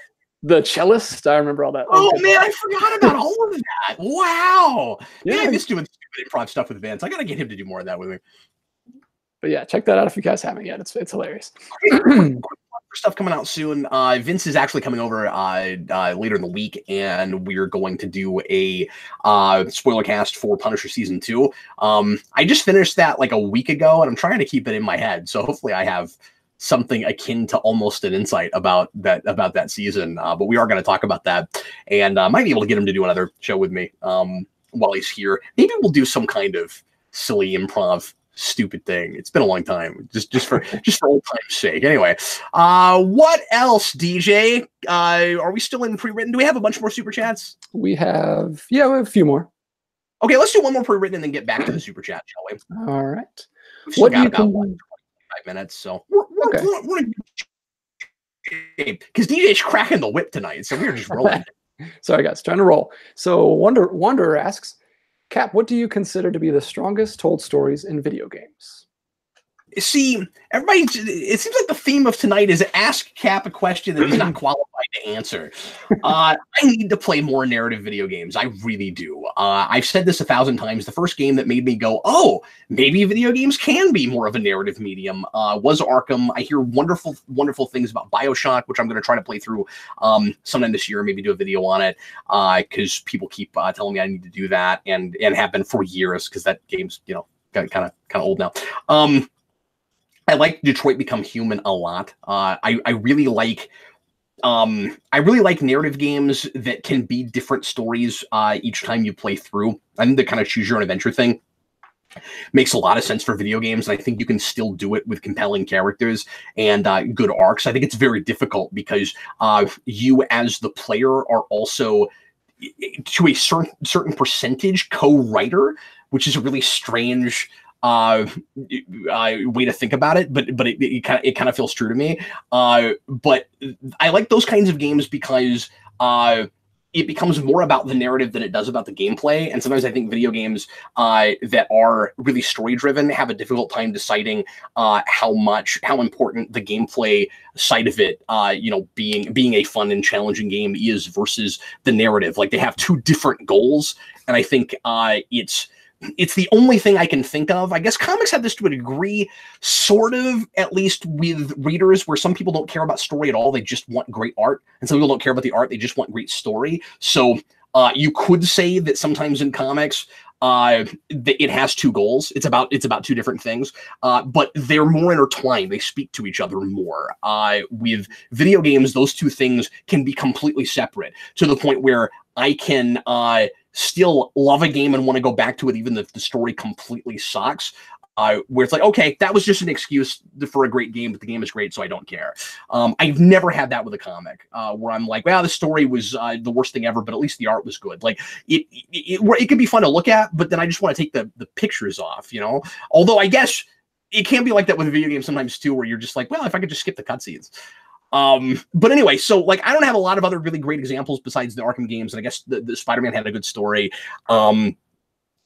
cellist. I remember all that. Oh, man, I forgot about all of that. Wow. Yeah, I miss doing stupid improv stuff with Vince. I got to get him to do more of that with me. But yeah, check that out if you guys haven't yet. It's hilarious. Stuff coming out soon. Vince is actually coming over later in the week, and we're going to do a spoiler cast for Punisher season 2. I just finished that like a week ago, and I'm trying to keep it in my head. So hopefully, I have something akin to almost an insight about that season. But we are going to talk about that, and might be able to get him to do another show with me while he's here. Maybe we'll do some kind of silly improv stupid thing. It's been a long time, just for old time's sake. Anyway, what else, DJ? Are we still in pre-written? Do we have a bunch more super chats? We have a few more. Okay, let's do one more pre-written and then get back to the super chat, shall we? All right. We've still got about 25 minutes, so we're because DJ's cracking the whip tonight, so we're just rolling. Sorry, guys, trying to roll. So Wanderer asks, Cap, what do you consider to be the strongest told stories in video games? See, everybody, it seems like the theme of tonight is ask Cap a question that he's not qualified to answer. I need to play more narrative video games. I really do. I've said this 1,000 times. The first game that made me go, oh, maybe video games can be more of a narrative medium was Arkham. I hear wonderful, wonderful things about BioShock, which I'm going to try to play through sometime this year, maybe do a video on it, because people keep telling me I need to do that, and have been for years, because that game's, kind of old now. I like Detroit Become Human a lot. I really like I really like narrative games that can be different stories each time you play through. I think the kind of choose your own adventure thing makes a lot of sense for video games, and I think you can still do it with compelling characters and good arcs. I think it's very difficult because you as the player are also, to a certain percentage, co-writer, which is a really strange way to think about it, but it kind of feels true to me. But I like those kinds of games because it becomes more about the narrative than it does about the gameplay. And sometimes I think video games that are really story driven have a difficult time deciding how important the gameplay side of it, being a fun and challenging game is versus the narrative. Like, they have two different goals, and I think it's the only thing I can think of. I guess comics have this to a degree, sort of, at least with readers, where some people don't care about story at all. They just want great art. And some people don't care about the art. They just want great story. So you could say that sometimes in comics, it has two goals. It's about two different things, but they're more intertwined. They speak to each other more. With video games, those two things can be completely separate, to the point where I can still love a game and want to go back to it even if the story completely sucks. Where it's like, okay, that was just an excuse for a great game, but the game is great, so I don't care. I've never had that with a comic, where I'm like, well, the story was the worst thing ever, but at least the art was good. Like, it can be fun to look at, but then I just want to take the pictures off, you know? Although I guess it can be like that with video games sometimes too, where you're just like, well, if I could just skip the cutscenes. But anyway, so like, I don't have a lot of other really great examples besides the Arkham games, and I guess the Spider-Man had a good story.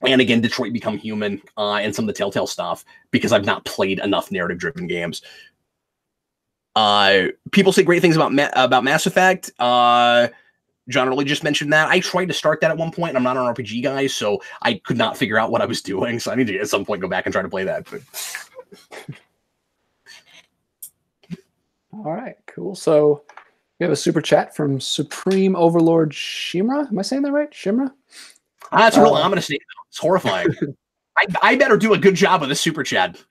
And again, Detroit Become Human, and some of the Telltale stuff, because I've not played enough narrative-driven games. People say great things about Mass Effect. John Early just mentioned that. I tried to start that at one point, and I'm not an RPG guy, so I could not figure out what I was doing. So I need to at some point go back and try to play that. But all right, cool. So we have a super chat from Supreme Overlord Shimra. Am I saying that right? Shimra? That's real ominous name. It's horrifying. I better do a good job of the super chat.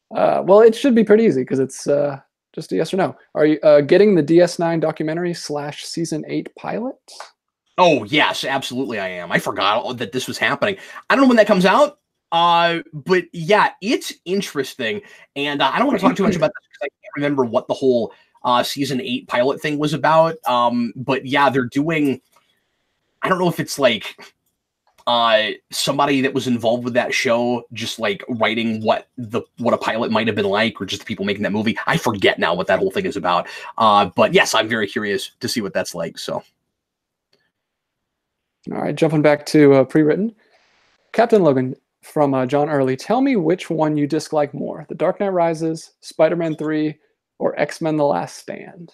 Well, it should be pretty easy because it's just a yes or no. Are you getting the DS9 documentary / season 8 pilot? Oh, yes, absolutely I am. I forgot that this was happening. I don't know when that comes out, but yeah, it's interesting. And I don't want to talk too much about this because I can't remember what the whole season 8 pilot thing was about. But yeah, they're doing, I don't know if it's like somebody that was involved with that show just like writing what a pilot might have been like, or just the people making that movie. I forget now what that whole thing is about. But yes, I'm very curious to see what that's like. So, all right, jumping back to pre-written. Captain Logan from John Early. Tell me which one you dislike more: The Dark Knight Rises, Spider-Man 3, or X-Men: The Last Stand?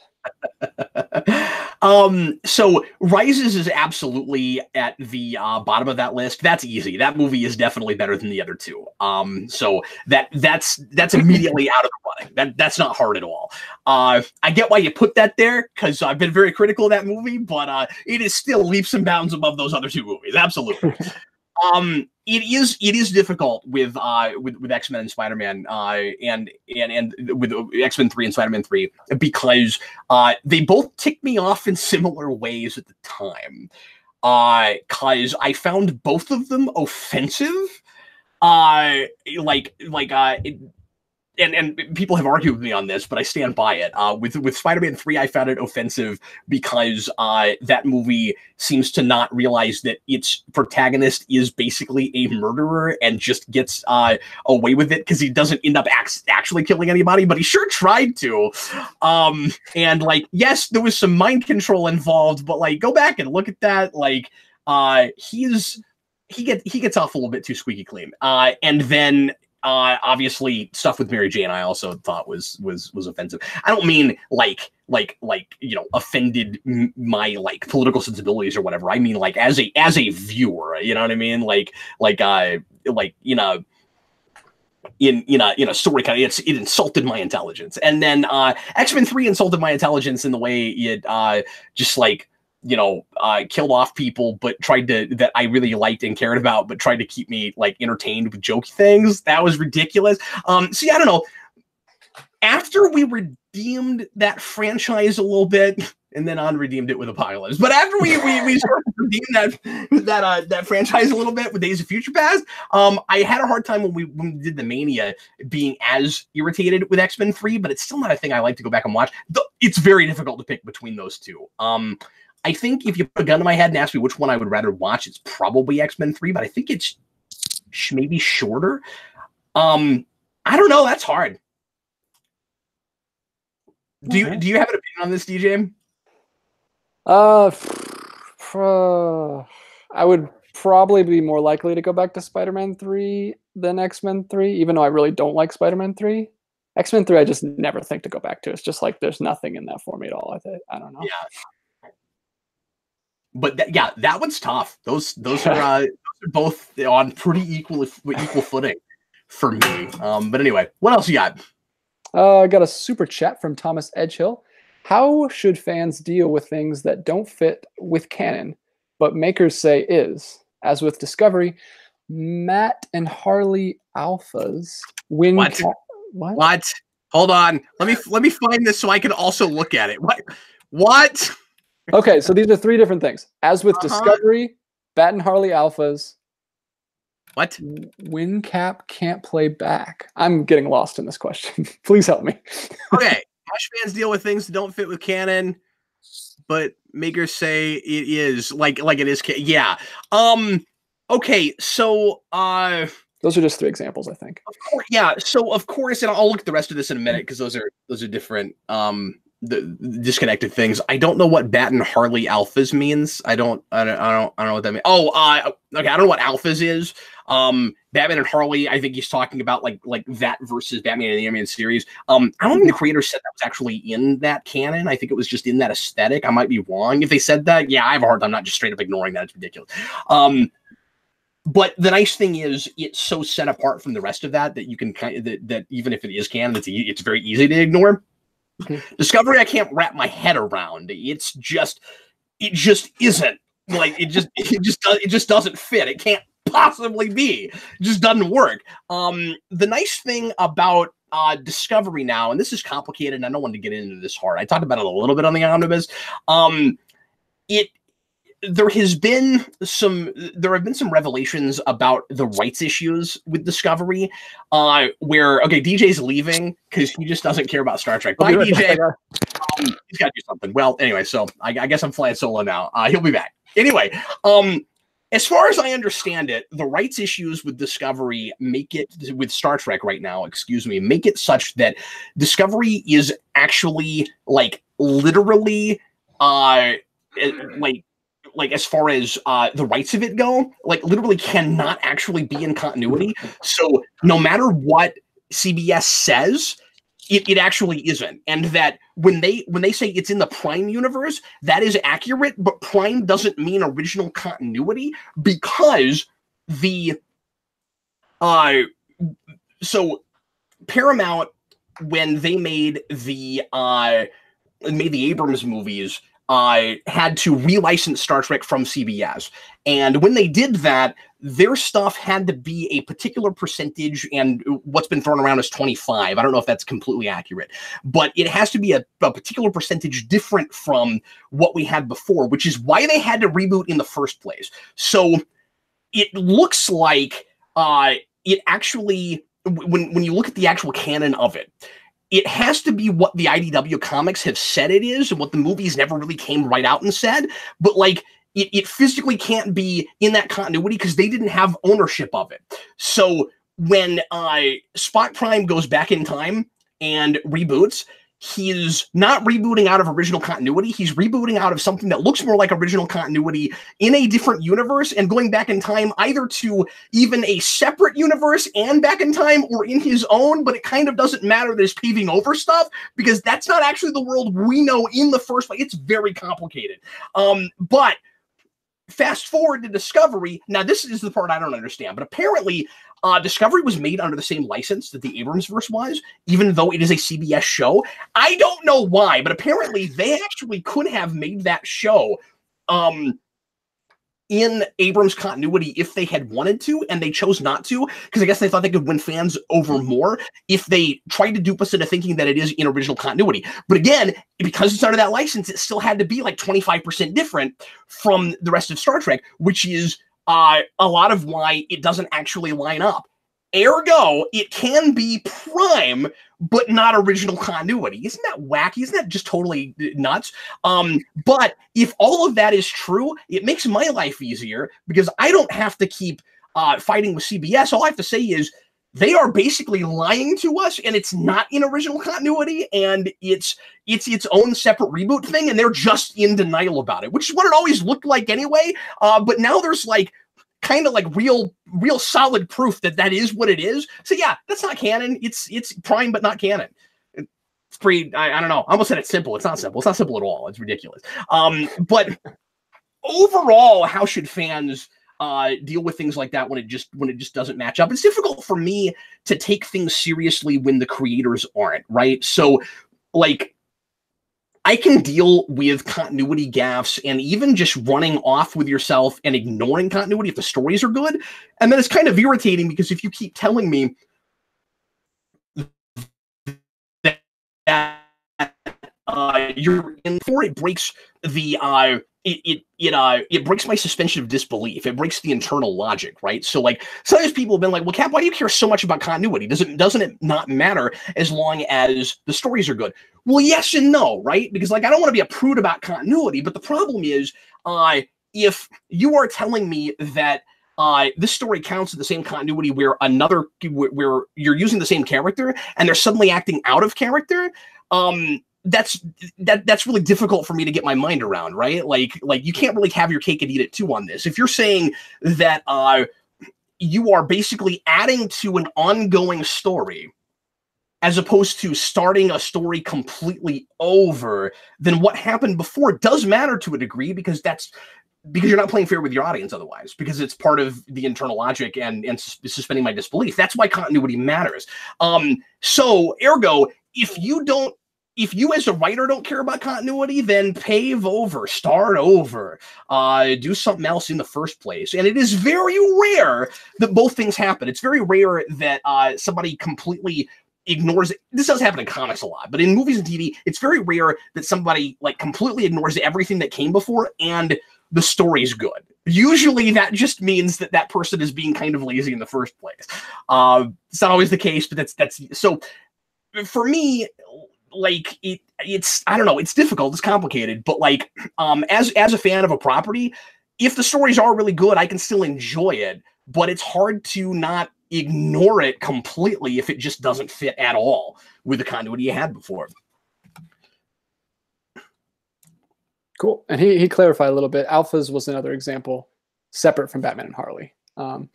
So Rises is absolutely at the bottom of that list. That's easy. That movie is definitely better than the other two. So that's immediately out of the running. That's not hard at all. I get why you put that there, because I've been very critical of that movie, but it is still leaps and bounds above those other two movies. Absolutely. It is difficult with X-Men and Spider-Man, and with X-Men 3 and Spider-Man 3, because they both ticked me off in similar ways at the time. Cause I found both of them offensive. And people have argued with me on this, but I stand by it. With Spider-Man 3, I found it offensive because that movie seems to not realize that its protagonist is basically a murderer and just gets away with it because he doesn't end up actually killing anybody, but he sure tried to. And like, yes, there was some mind control involved, but like, go back and look at that. Like, he gets off a little bit too squeaky clean. And then obviously stuff with Mary Jane I also thought was offensive. I don't mean like offended my like political sensibilities or whatever. I mean like as a viewer, you know what I mean? In a story kind of, it insulted my intelligence. And then X-Men 3 insulted my intelligence in the way it just like killed off people, but that I really liked and cared about, but tried to keep me like entertained with jokey things. That was ridiculous. See, I don't know. After we redeemed that franchise a little bit, and then unredeemed it with Apocalypse. But after we sort of redeemed that franchise a little bit with Days of Future Past, I had a hard time when we did the Mania being as irritated with X-Men 3, but it's still not a thing I like to go back and watch. It's very difficult to pick between those two. I think if you put a gun to my head and ask me which one I would rather watch, it's probably X-Men 3, but I think it's maybe shorter. I don't know. That's hard. Do you have an opinion on this, DJ? I would probably be more likely to go back to Spider-Man 3 than X-Men 3, even though I really don't like Spider-Man 3. X-Men 3, I just never think to go back to. It's just like there's nothing in that for me at all. I don't know. Yeah. But that one's tough. Those are both on pretty equal footing for me. But anyway, what else you got? I got a super chat from Thomas Edgehill. How should fans deal with things that don't fit with canon, but makers say is? As with Discovery, Matt and Harley alphas win. What? Hold on. Let me find this so I can also look at it. What? Okay, so these are three different things. As with Discovery, Bat and Harley alphas. What? WinCap can't play back. I'm getting lost in this question. Please help me. Okay. Ash fans deal with things that don't fit with canon, but makers say it is like it is. Yeah. Okay. So, those are just three examples, I think. Of course, yeah. So of course, and I'll look at the rest of this in a minute because those are different, the disconnected things. I don't know what Bat and Harley alphas means. I don't know what that means. Oh, okay. I don't know what alphas is. Batman and Harley, I think he's talking about like that versus Batman and the Animated Series. I don't think the creator said that was actually in that canon. I think it was just in that aesthetic. I might be wrong if they said that. Yeah, I have a hard time not just straight up ignoring that. It's ridiculous. But the nice thing is it's so set apart from the rest of that you can that even if it is canon, it's very easy to ignore. Discovery, I can't wrap my head around. It just isn't like it just doesn't fit. It can't possibly be. It just doesn't work. The nice thing about Discovery now, and this is complicated, and I don't want to get into this hard. I talked about it a little bit on the omnibus. There have been some revelations about the rights issues with Discovery, where DJ's leaving because he just doesn't care about Star Trek. Bye, DJ. He's got to do something. Well, anyway, so I guess I'm flying solo now. He'll be back. Anyway, as far as I understand it, the rights issues with Discovery with Star Trek right now, make it such that Discovery is actually literally as far as the rights of it go, literally cannot actually be in continuity. So no matter what CBS says, it actually isn't. And that when they say it's in the Prime universe, that is accurate, but Prime doesn't mean original continuity because so Paramount, when they made the Abrams movies, had to relicense Star Trek from CBS. And when they did that, their stuff had to be a particular percentage, and what's been thrown around is 25. I don't know if that's completely accurate, but it has to be a particular percentage different from what we had before, which is why they had to reboot in the first place. So it looks like it actually, when you look at the actual canon of it, it has to be what the IDW comics have said it is, and what the movies never really came right out and said. But it physically can't be in that continuity because they didn't have ownership of it. So when Spot Prime goes back in time and reboots, he's not rebooting out of original continuity. He's rebooting out of something that looks more like original continuity in a different universe and going back in time either to even a separate universe and back in time or in his own, but it kind of doesn't matter. There's paving over stuff because that's not actually the world we know in the first place. It's very complicated. But fast forward to Discovery. Now, this is the part I don't understand, but apparently Discovery was made under the same license that the Abramsverse was, even though it is a CBS show. I don't know why, but apparently they actually could have made that show in Abrams' continuity if they had wanted to, and they chose not to, because I guess they thought they could win fans over more if they tried to dupe us into thinking that it is in original continuity. But again, because it's under that license, it still had to be like 25% different from the rest of Star Trek, which is a lot of why it doesn't actually line up. Ergo, it can be Prime, but not original continuity. Isn't that wacky? Isn't that just totally nuts? But if all of that is true, it makes my life easier because I don't have to keep fighting with CBS. All I have to say is they are basically lying to us, and it's not in original continuity, and it's its own separate reboot thing, and they're just in denial about it, which is what it always looked like anyway. But now there's like kind of like real solid proof that that is what it is. So yeah, that's not canon. It's Prime, but not canon. It's pretty, I don't know. I almost said it's simple. It's not simple. It's not simple at all. It's ridiculous. But overall, how should fans deal with things like that when it just doesn't match up? It's difficult for me to take things seriously when the creators aren't, right? So like, I can deal with continuity gaffes and even just running off with yourself and ignoring continuity if the stories are good. And then it's kind of irritating because if you keep telling me that you're in for it, breaks the it breaks my suspension of disbelief. It breaks the internal logic, right? So like sometimes people have been like, well, Cap, why do you care so much about continuity? Doesn't it not matter as long as the stories are good? Well, yes and no, right? Because like I don't want to be a prude about continuity, but the problem is if you are telling me that this story counts in the same continuity where where you're using the same character and they're suddenly acting out of character, that's really difficult for me to get my mind around, right? Like you can't really have your cake and eat it too on this. If you're saying that you are basically adding to an ongoing story as opposed to starting a story completely over, then what happened before does matter to a degree because you're not playing fair with your audience otherwise, because it's part of the internal logic and suspending my disbelief. That's why continuity matters. So ergo, if you as a writer don't care about continuity, then pave over, start over, do something else in the first place. And it is very rare that both things happen. It's very rare that somebody completely ignores it. This does happen in comics a lot, but in movies and TV, it's very rare that somebody like completely ignores everything that came before and the story's good. Usually that just means that that person is being kind of lazy in the first place. It's not always the case, but that's so for me, like it's I don't know, it's difficult, it's complicated, but like as a fan of a property, if the stories are really good, I can still enjoy it, but it's hard to not ignore it completely if it just doesn't fit at all with the continuity you had before. Cool. And he clarified a little bit. Alphas was another example separate from Batman and Harley. And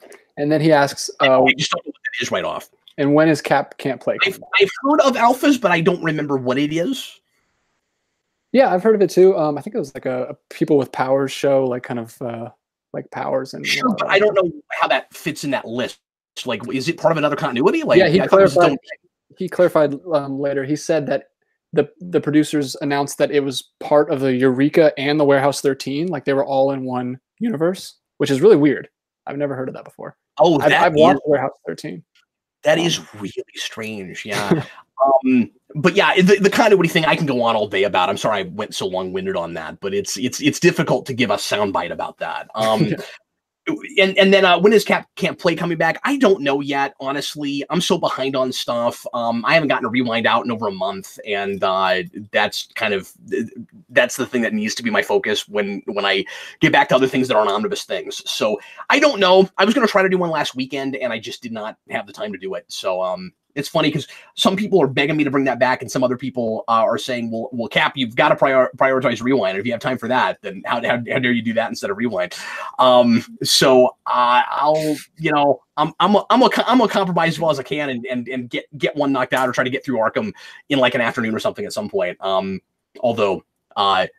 then he asks, I just don't know what that is right off. And when is Cap Can't Play? I've heard of Alphas, but I don't remember what it is. Yeah, I've heard of it too. I think it was like a People with Powers show, like kind of like Powers and sure, but I don't know how that fits in that list. Like, is it part of another continuity? Like, yeah, he clarified later. He said that the producers announced that it was part of the Eureka and the Warehouse 13, like they were all in one universe, which is really weird. I've never heard of that before. Oh, I've watched Warehouse 13. That is really strange. Yeah. But yeah, the continuity thing I can go on all day about. I'm sorry I went so long-winded on that, but it's difficult to give a soundbite about that. And then when is Cap Can't Play coming back? I don't know yet, honestly. I'm so behind on stuff. I haven't gotten a rewind out in over a month, and that's the thing that needs to be my focus when I get back to other things that aren't omnibus things. So I don't know. I was going to try to do one last weekend, and I just did not have the time to do it. So it's funny because some people are begging me to bring that back, and some other people are saying, "Well, Cap, you've got to prioritize Rewind. If you have time for that, then how dare you do that instead of Rewind?" So I'll, I'm gonna compromise as well as I can and get one knocked out or try to get through Arkham in like an afternoon or something at some point. Although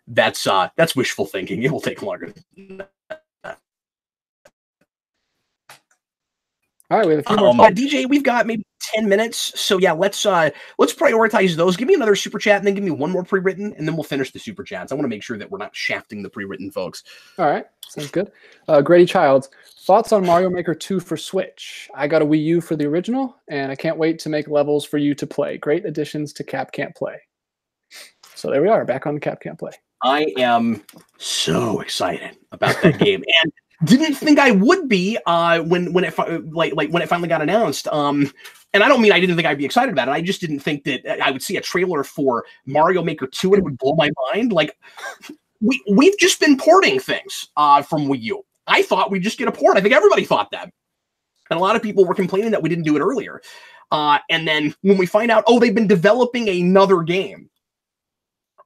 that's wishful thinking. It will take longer. All right, we have a few more. DJ, we've got maybe 10 minutes. So yeah, let's prioritize those. Give me another super chat and then give me one more pre-written, and then we'll finish the super chats. I want to make sure that we're not shafting the pre-written folks. All right, sounds good. Grady Childs, thoughts on Mario Maker 2 for Switch? I got a Wii U for the original, and I can't wait to make levels for you to play. Great additions to Cap Can't Play. So there we are, back on Cap Can't Play. I am so excited about that game, and didn't think I would be when it finally got announced. And I don't mean I didn't think I'd be excited about it. I just didn't think that I would see a trailer for Mario Maker 2 and it would blow my mind. Like we've just been porting things from Wii U. I thought we'd just get a port. I think everybody thought that, and a lot of people were complaining that we didn't do it earlier. And then when we find out, oh, they've been developing another game.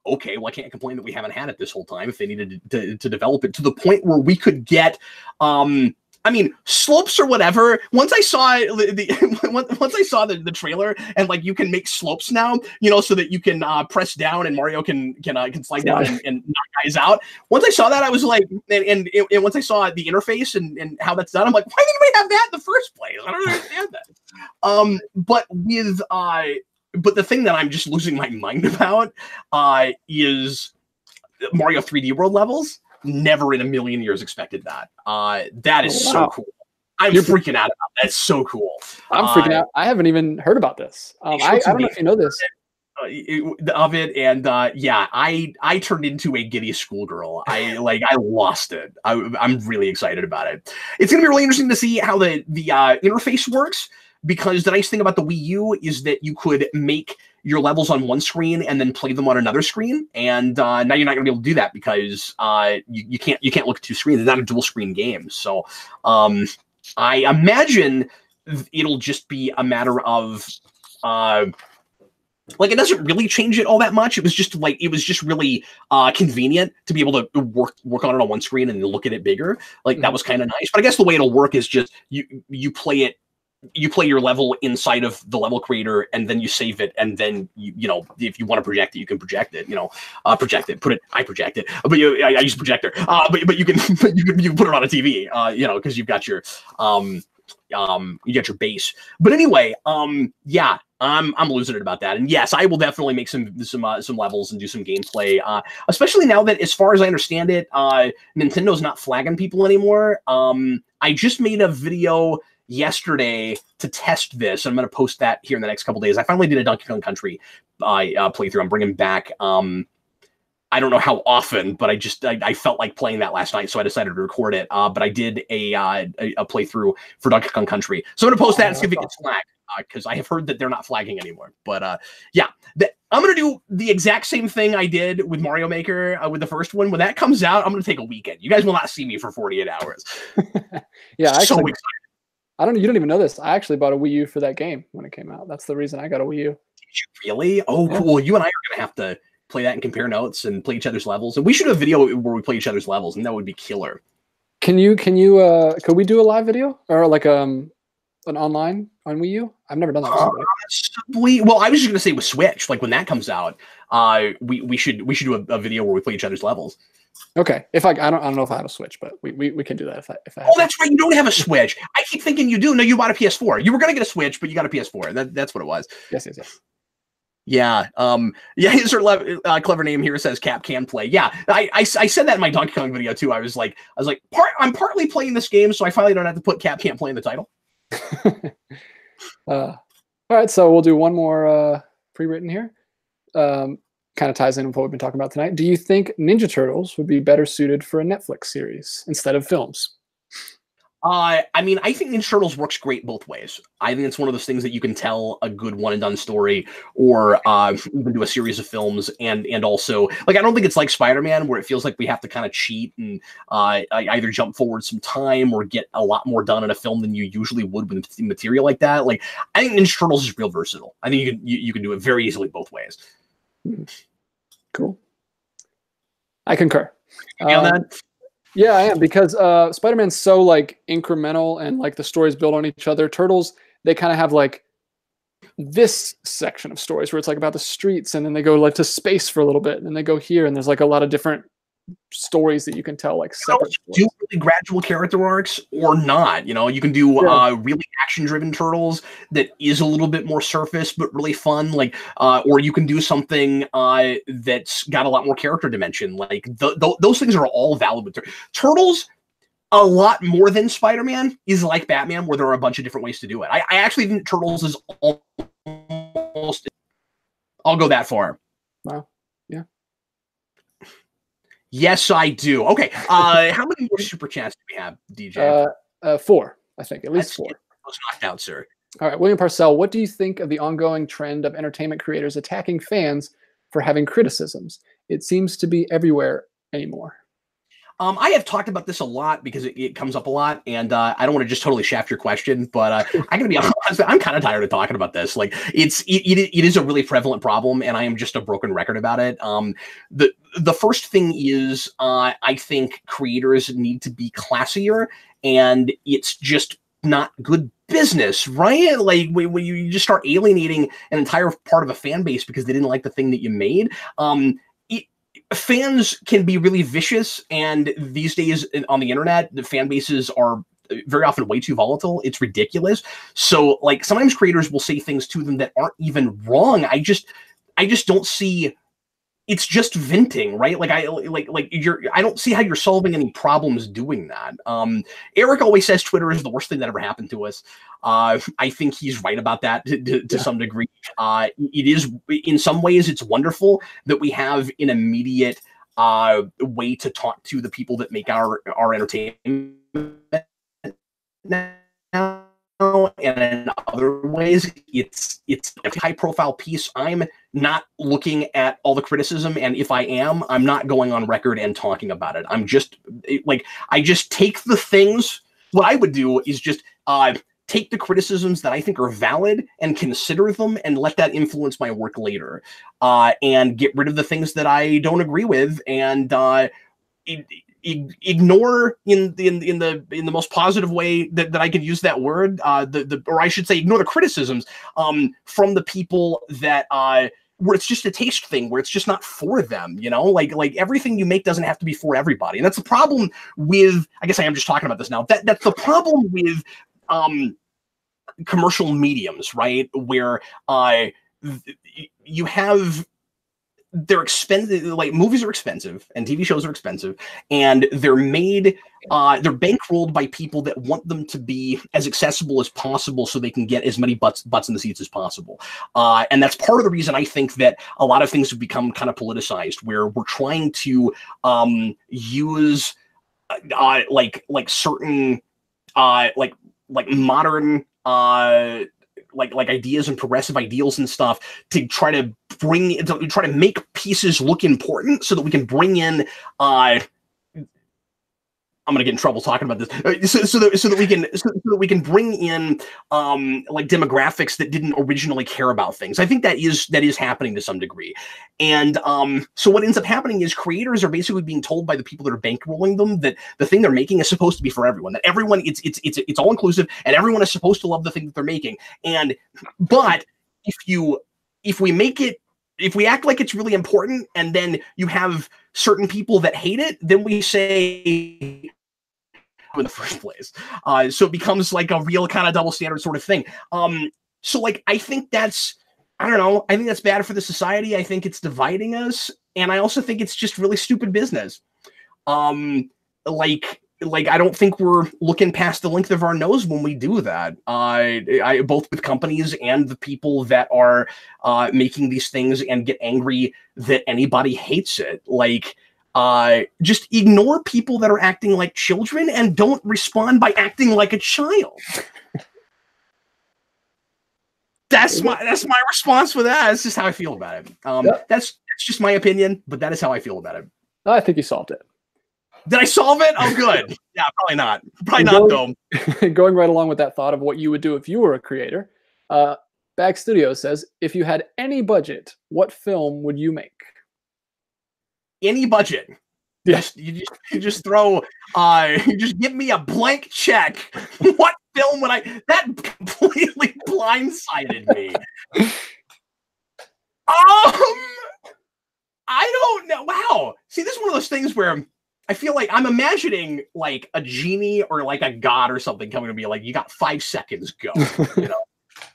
Okay, well, I can't complain that we haven't had it this whole time if they needed to develop it to the point where we could get, I mean, slopes or whatever. Once I saw once I saw the trailer, and like you can make slopes now, you know, so that you can press down and Mario can slide down and knock guys out. Once I saw that, I was like, and once I saw the interface and how that's done, I'm like, why didn't we have that in the first place? I don't understand that. But the thing that I'm just losing my mind about is Mario 3D World levels. Never in a million years expected that. That is so cool. You're freaking out about that. It's so cool. I'm freaking out. I haven't even heard about this. I don't know if you know this. Of it, and yeah, I turned into a giddy schoolgirl. I lost it. I'm really excited about it. It's gonna be really interesting to see how the interface works. Because the nice thing about the Wii U is that you could make your levels on one screen and then play them on another screen. And now you're not going to be able to do that because you can't look at two screens. It's not a dual screen game. So I imagine it'll just be a matter of like it doesn't really change it all that much. It was just really convenient to be able to work on it on one screen and look at it bigger. Like that was kind of nice. But I guess the way it'll work is just you play it. You play your level inside of the level creator, and then you save it, and then you know if you want to project it, you can project it. You know, project it. I project it, but I use a projector. But you can put it on a TV. You know, because you've got your base. But anyway, yeah, I'm losing it about that. And yes, I will definitely make some levels and do some gameplay. Especially now that, as far as I understand it, Nintendo's not flagging people anymore. I just made a video yesterday to test this. I'm going to post that here in the next couple days. I finally did a Donkey Kong Country playthrough. I'm bringing back. I don't know how often, but I felt like playing that last night, so I decided to record it. But I did a playthrough for Donkey Kong Country, so I'm going to post that and see if it gets flagged because I have heard that they're not flagging anymore. But yeah, I'm going to do the exact same thing I did with Mario Maker with the first one. When that comes out, I'm going to take a weekend. You guys will not see me for 48 hours. Yeah, so excited. You don't even know this. I actually bought a Wii U for that game when it came out. That's the reason I got a Wii U. Did you really? Oh, yeah. Cool. You and I are going to have to play that and compare notes and play each other's levels. And we should do a video where we play each other's levels, and that would be killer. Could we do a live video or like an online on Wii U? I've never done that before. Well, I was just going to say with Switch, like when that comes out, we should do a video where we play each other's levels. Okay. I don't know if I have a Switch, but we can do that if I have that's right. You don't have a Switch. I keep thinking you do. No, you bought a PS4. You were going to get a Switch, but you got a PS4. That's what it was. Yes. Yeah. Yeah. His clever name here says Cap Can Play. Yeah. I said that in my Donkey Kong video too. I was like, I'm partly playing this game, so I finally don't have to put Cap Can't Play in the title. All right. So we'll do one more pre-written here. Kind of ties in with what we've been talking about tonight. Do you think Ninja Turtles would be better suited for a Netflix series instead of films? I mean, I think Ninja Turtles works great both ways. I think it's one of those things that you can tell a good one and done story, or even do a series of films, and also like I don't think it's like Spider-Man where it feels like we have to kind of cheat and either jump forward some time or get a lot more done in a film than you usually would with material like that. Like I think Ninja Turtles is real versatile. I think you can do it very easily both ways. Cool. I concur. That? Yeah, I am, because Spider-Man's so like incremental and like the stories build on each other. Turtles, they kind of have like this section of stories where it's like about the streets, and then they go like to space for a little bit, and then they go here, and there's like a lot of different stories that you can tell, like separate do really gradual character arcs or not. You know, you can do really action-driven turtles that is a little bit more surface but really fun. Like, or you can do something that's got a lot more character dimension. Like those things are all valid with turtles. A lot more than Spider-Man is like Batman, where there are a bunch of different ways to do it. I actually think Turtles is almost. I'll go that far. Wow. Yeah. Yes, I do. Okay. How many more super chats do we have, DJ? 4, I think. At least 4. Those knocked out, sir. All right, William Parcell, what do you think of the ongoing trend of entertainment creators attacking fans for having criticisms? It seems to be everywhere anymore. I have talked about this a lot because it comes up a lot, and I don't want to just totally shaft your question, but I'm going to be honest, I'm kind of tired of talking about this. Like, it is a really prevalent problem, and I am just a broken record about it. The first thing is I think creators need to be classier, and it's just not good business, right? Like when you just start alienating an entire part of a fan base because they didn't like the thing that you made. Fans can be really vicious, and these days on the internet, the fan bases are very often way too volatile. It's ridiculous. So, like, sometimes creators will say things to them that aren't even wrong. I just don't see. It's just venting, right? Like I don't see how you're solving any problems doing that. Eric always says Twitter is the worst thing that ever happened to us. I think he's right about that to some degree. It is, in some ways, it's wonderful that we have an immediate way to talk to the people that make our entertainment now. And in other ways, it's a high-profile piece. I'm not looking at all the criticism, and if I am, I'm not going on record and talking about it. I'm just like, I just take the things. What I would do is just take the criticisms that I think are valid and consider them, and let that influence my work later, and get rid of the things that I don't agree with, and ignore in the most positive way that I could use that word, or I should say ignore the criticisms from the people that where it's just a taste thing, where it's just not for them, you know, like everything you make doesn't have to be for everybody. And that's the problem with, I guess I am just talking about this now, that's the problem with commercial mediums, right? Where you have, they're expensive, like movies are expensive and TV shows are expensive, and they're made, they're bankrolled by people that want them to be as accessible as possible so they can get as many butts in the seats as possible. And that's part of the reason I think that a lot of things have become kind of politicized, where we're trying to use like certain like modern like ideas and progressive ideals and stuff to try to make pieces look important so that we can bring in I'm gonna get in trouble talking about this. So that we can bring in like demographics that didn't originally care about things. I think that is happening to some degree, and so what ends up happening is creators are basically being told by the people that are bankrolling them that the thing they're making is supposed to be for everyone. That everyone, it's all inclusive, and everyone is supposed to love the thing that they're making. But if we act like it's really important, and then you have certain people that hate it, then we say in the first place. So it becomes like a real kind of double standard sort of thing. So like, I think that's, I don't know, I think that's bad for the society. I think it's dividing us. And I also think it's just really stupid business. Like I don't think we're looking past the length of our nose when we do that. I both with companies and the people that are making these things and get angry that anybody hates it. Like, just ignore people that are acting like children and don't respond by acting like a child. That's my response for that. That's just how I feel about it. Yep. That's just my opinion, but that is how I feel about it. I think you solved it. Did I solve it? Oh, good. Yeah, probably not. Probably not, though. Going right along with that thought of what you would do if you were a creator, Bag Studio says, if you had any budget, what film would you make? Any budget. Yes, you just throw, you just give me a blank check. What film would I? That completely blindsided me. I don't know. Wow. See, this is one of those things where I feel like I'm imagining like a genie or like a god or something coming to me like, you got 5 seconds, go. You know,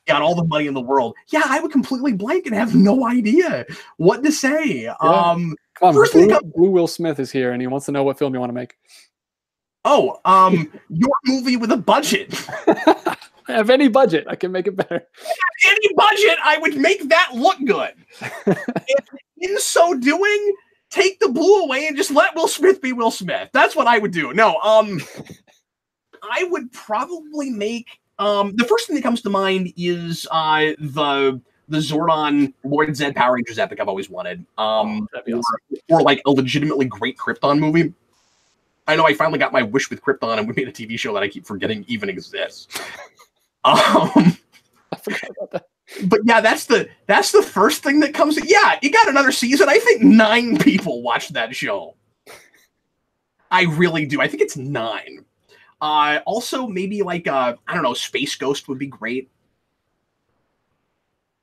got all the money in the world. Yeah, I would completely blank and have no idea what to say. Yeah. Come on, first Blue Will Smith is here and he wants to know what film you want to make. Oh, your movie with a budget. Have any budget, I can make it better. Any budget, I would make that look good. If in so doing, take the blue away and just let Will Smith be Will Smith. That's what I would do. No, I would probably make the first thing that comes to mind is the Zordon Lord Zed Power Rangers epic I've always wanted. That'd be awesome. Or like a legitimately great Krypton movie. I know I finally got my wish with Krypton and we made a TV show that I keep forgetting even exists. I forgot about that. But yeah, that's the first thing that comes. Yeah, you got another season. I think 9 people watched that show. I really do. I think it's 9. Also, maybe like I don't know, Space Ghost would be great.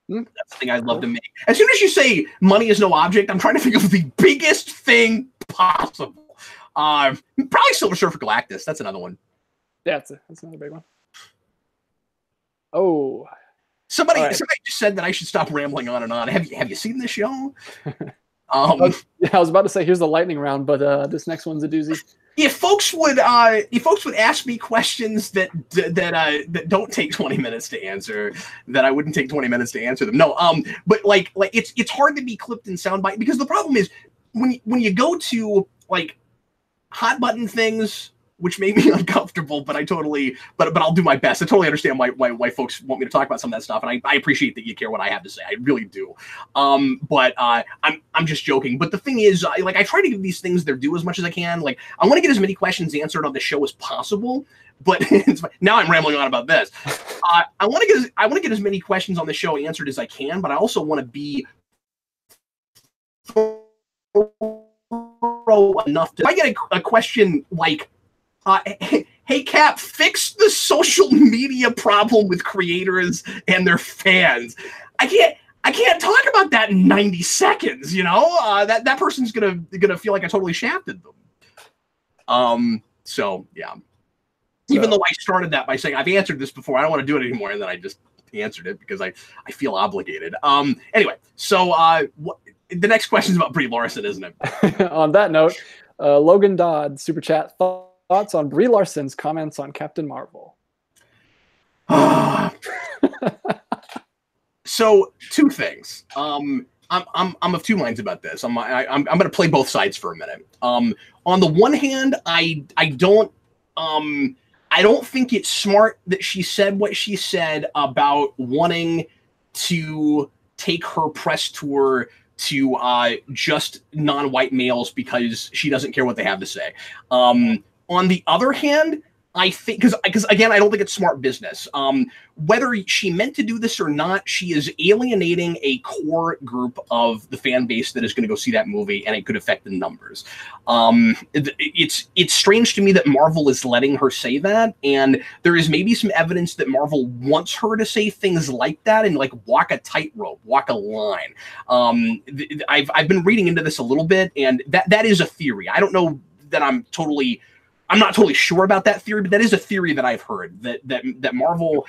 That's the thing I'd love to make. As soon as you say money is no object, I'm trying to think of the biggest thing possible. Probably Silver Surfer Galactus. That's another one. Yeah, that's another big one. Oh, somebody just said that I should stop rambling on and on. Have you seen this show? I was about to say here's the lightning round, but this next one's a doozy. If folks would ask me questions that don't take 20 minutes to answer, that I wouldn't take 20 minutes to answer them. No, but like it's hard to be clipped in soundbite because the problem is when you go to like hot button things, which made me uncomfortable, but but I'll do my best. I totally understand why folks want me to talk about some of that stuff, and I appreciate that you care what I have to say. I really do. But I'm just joking. But the thing is, I try to give these things their due as much as I can. Like I want to get as many questions answered on the show as possible. But now I'm rambling on about this. I want to get as many questions on the show answered as I can, but I also want to be enough to. If I get a question like, hey Cap, fix the social media problem with creators and their fans. I can't talk about that in 90 seconds, you know? That person's gonna feel like I totally shafted them. So yeah. Even though I started that by saying I've answered this before, I don't want to do it anymore, and then I just answered it because I feel obligated. Anyway, so the next question is about Brie Larson, isn't it? On that note, Logan Dodd, super chat, thoughts on Brie Larson's comments on Captain Marvel. So 2 things. I'm of 2 minds about this. I'm going to play both sides for a minute. On the one hand, I don't think it's smart that she said what she said about wanting to take her press tour to just non-white males because she doesn't care what they have to say. On the other hand, I think because again, I don't think it's smart business. Whether she meant to do this or not, she is alienating a core group of the fan base that is going to go see that movie, and it could affect the numbers. It's strange to me that Marvel is letting her say that, and there is maybe some evidence that Marvel wants her to say things like that and like walk a tightrope, walk a line. I've been reading into this a little bit, and that is a theory. I don't know that I'm not totally sure about that theory, but that is a theory that I've heard that Marvel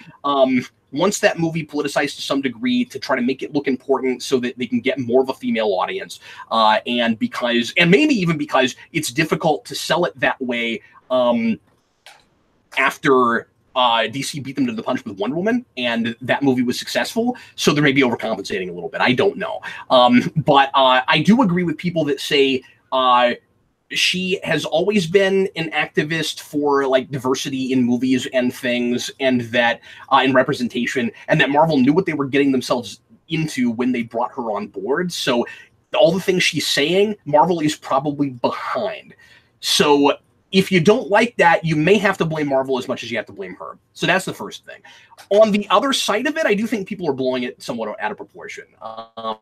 wants that movie politicized to some degree to try to make it look important so that they can get more of a female audience. And maybe even because it's difficult to sell it that way after DC beat them to the punch with Wonder Woman, and that movie was successful. So they may be overcompensating a little bit. I don't know. But I do agree with people that say, she has always been an activist for like diversity in movies and things, and that in representation, and that Marvel knew what they were getting themselves into when they brought her on board. So all the things she's saying, Marvel is probably behind. So if you don't like that, you may have to blame Marvel as much as you have to blame her. So that's the first thing. On the other side of it, I do think people are blowing it somewhat out of proportion. I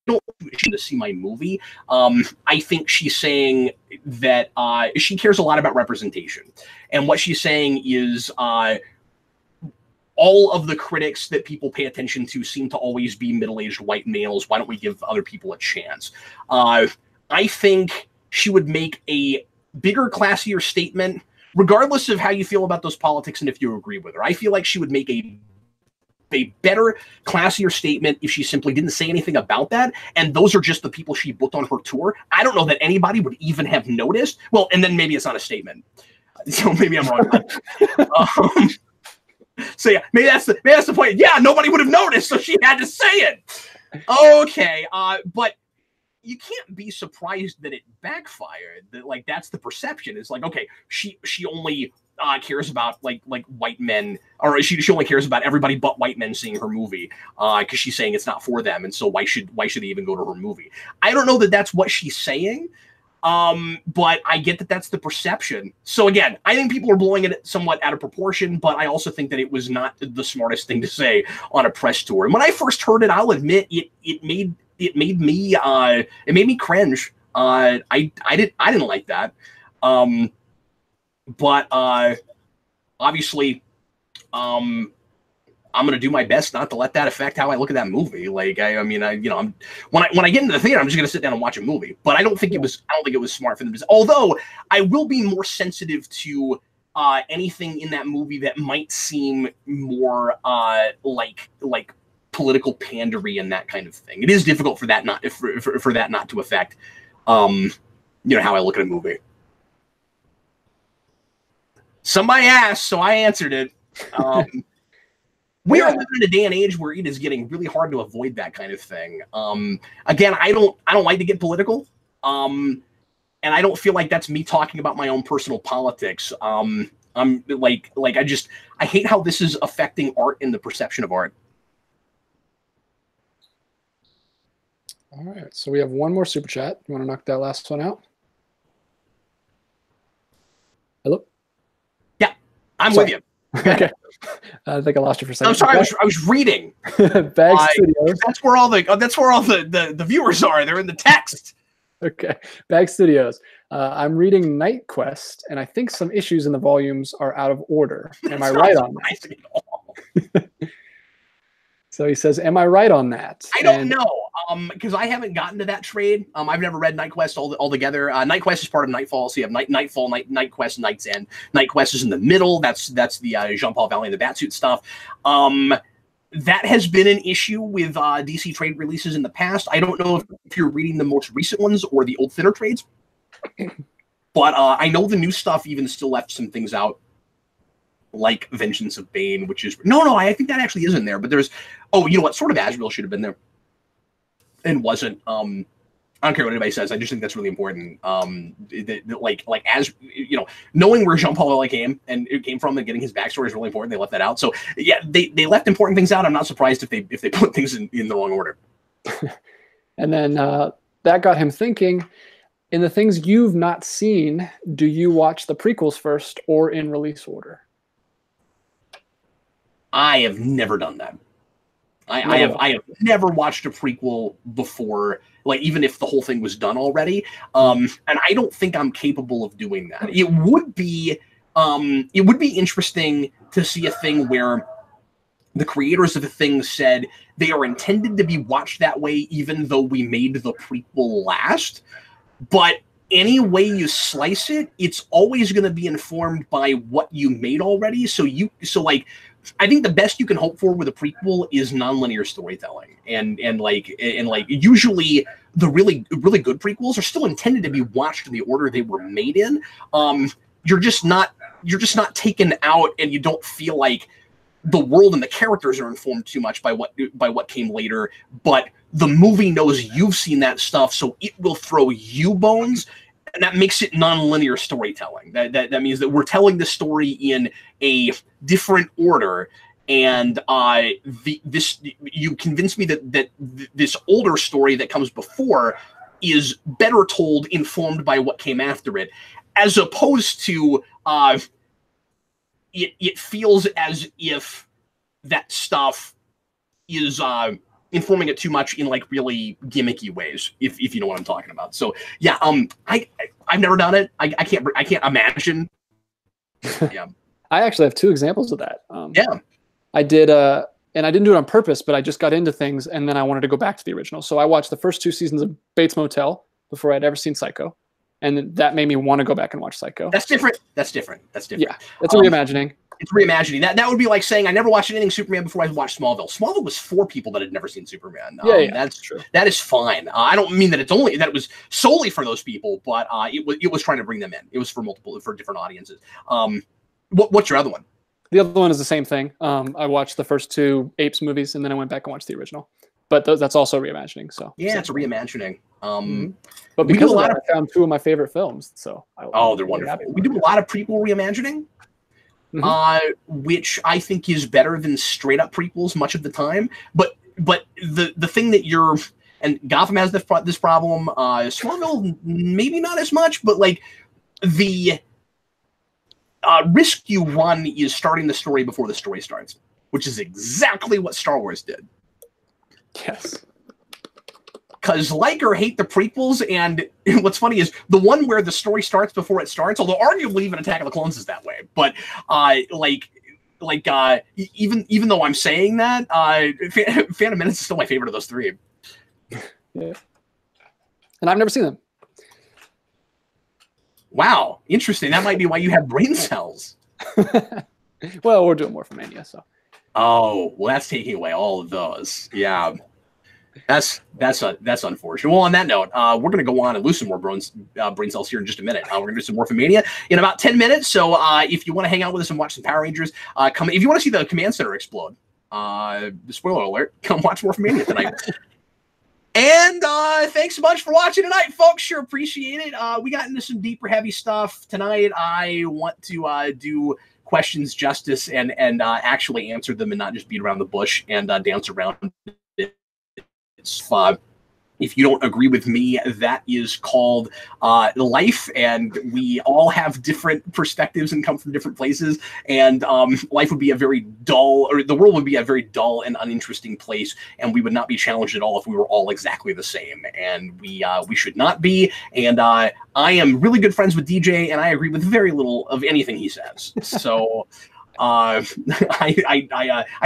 don't to see my movie. I think she's saying that she cares a lot about representation. And what she's saying is all all of the critics that people pay attention to seem to always be middle-aged white males. Why don't we give other people a chance? I think she would make a bigger, classier statement, regardless of how you feel about those politics and if you agree with her. I feel like she would make a better, classier statement if she simply didn't say anything about that. And those are just the people she booked on her tour. I don't know that anybody would even have noticed. Well, and then maybe it's not a statement. So maybe I'm wrong. So yeah, maybe that's the point. Yeah, nobody would have noticed, so she had to say it. Okay, but you can't be surprised that it backfired. That, like, that's the perception. It's like, okay, she only cares about like white men, or she only cares about everybody but white men seeing her movie because she's saying it's not for them, and so why should they even go to her movie? I don't know that that's what she's saying, but I get that that's the perception. So again, I think people are blowing it somewhat out of proportion, but I also think that it was not the smartest thing to say on a press tour. And when I first heard it, I'll admit it made me cringe. I didn't like that. But obviously, I'm gonna do my best not to let that affect how I look at that movie. Like, when I get into the theater, I'm just gonna sit down and watch a movie. But I don't think it was smart for them to. Although I will be more sensitive to anything in that movie that might seem more like political pandery and that kind of thing. It is difficult for that not to affect how I look at a movie. Somebody asked, so I answered it. We are living in a day and age where it is getting really hard to avoid that kind of thing. Again, I don't like to get political, and I don't feel like that's me talking about my own personal politics. I'm like I hate how this is affecting art and the perception of art. All right, so we have one more super chat. You want to knock that last one out? Hello? Yeah, I'm with you. Okay. I think I lost you for a second. I'm sorry, I was reading. Bag Studios. That's where all the viewers are. They're in the text. Okay. Bag Studios. I'm reading Night Quest, and I think some issues in the volumes are out of order. Am I right on that? So he says, am I right on that? I don't know, because I haven't gotten to that trade. I've never read Night Quest all together. Night Quest is part of Nightfall, so you have Nightfall, Night Quest, Night's End. Night Quest is in the middle. That's the Jean-Paul Valley and the Batsuit stuff. That has been an issue with DC trade releases in the past. I don't know if you're reading the most recent ones or the old thinner trades, but I know the new stuff even still left some things out, like Vengeance of Bane, which is no, I think that actually is in there. But there's you know what? Sword of Azrael should have been there and wasn't. I don't care what anybody says. I just think that's really important. Like as you know, knowing where Jean-Paul Valley came from and getting his backstory is really important. They left that out. So yeah, they left important things out. I'm not surprised if they put things in the wrong order. And then that got him thinking. In the things you've not seen, do you watch the prequels first or in release order? I have never done that. I have never watched a prequel before, like even if the whole thing was done already. And I don't think I'm capable of doing that. It would be interesting to see a thing where the creators of the thing said they are intended to be watched that way, even though we made the prequel last. But any way you slice it, it's always going to be informed by what you made already. So I think the best you can hope for with a prequel is nonlinear storytelling, and usually the really good prequels are still intended to be watched in the order they were made in. You're just not taken out, and you don't feel like the world and the characters are informed too much by what came later. But the movie knows you've seen that stuff, so it will throw you bones. And that makes it nonlinear storytelling. That means that we're telling the story in a different order, and you convince me that this older story that comes before is better told, informed by what came after it, as opposed to it feels as if that stuff is informing it too much in like really gimmicky ways, if you know what I'm talking about. So yeah, I've never done it. I can't imagine. Yeah. I actually have two examples of that. Yeah. I did and I didn't do it on purpose, but I just got into things, and then I wanted to go back to the original. So I watched the first 2 seasons of Bates Motel before I'd ever seen Psycho, and that made me want to go back and watch Psycho. That's different. That's different. That's different. Yeah, it's a reimagining. It's reimagining. That would be like saying I never watched anything Superman before I watched Smallville. Smallville was for people that had never seen Superman. That's true. That is fine. I don't mean that it was solely for those people, but it was trying to bring them in. It was for different audiences. What's your other one? The other one is the same thing. I watched the first 2 Apes movies, and then I went back and watched the original. But that's also reimagining. So yeah, it's a reimagining. But because I found 2 of my favorite films. So they're wonderful. We do a lot of prequel reimagining. Which I think is better than straight up prequels much of the time. But the thing that and Gotham has this problem. Smallville maybe not as much, but like the risk you run is starting the story before the story starts, which is exactly what Star Wars did. Yes. Because like or hate the prequels, and what's funny is the one where the story starts before it starts, although arguably even Attack of the Clones is that way. But even though I'm saying that, Phantom Menace is still my favorite of those 3. Yeah. And I've never seen them. Wow, interesting. That might be why you have brain cells. Well, we're doing Morphomania, so. Oh, well, that's taking away all of those. Yeah. That's unfortunate. Well, on that note, we're going to go on and lose some more brain cells here in just a minute. We're going to do some Morphomania in about 10 minutes. So if you want to hang out with us and watch some Power Rangers, come. If you want to see the command center explode, spoiler alert, come watch Morphomania tonight. And thanks so much for watching tonight, folks. Sure appreciate it. We got into some deeper, heavy stuff tonight. I want to do questions justice and actually answer them and not just beat around the bush and dance around it. If you don't agree with me, that is called life, and we all have different perspectives and come from different places, and life would be a very dull, or the world would be a very dull and uninteresting place, and we would not be challenged at all if we were all exactly the same, and we should not be. And I am really good friends with DJ, and I agree with very little of anything he says. So I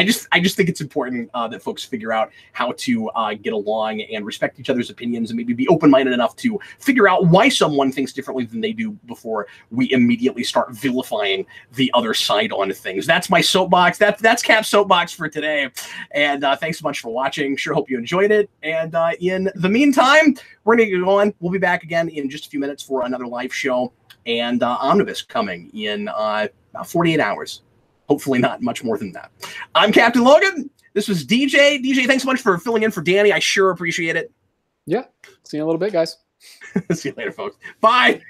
just think it's important that folks figure out how to get along and respect each other's opinions, and maybe be open-minded enough to figure out why someone thinks differently than they do before we immediately start vilifying the other side on things. That's my soapbox. That's Cap's soapbox for today. And thanks so much for watching. Sure hope you enjoyed it. And in the meantime, we're going to go on. We'll be back again in just a few minutes for another live show, and Omnibus coming in about 48 hours. Hopefully not much more than that. I'm Captain Logan. This was DJ. DJ, thanks so much for filling in for Danny. I sure appreciate it. Yeah. See you in a little bit, guys. See you later, folks. Bye.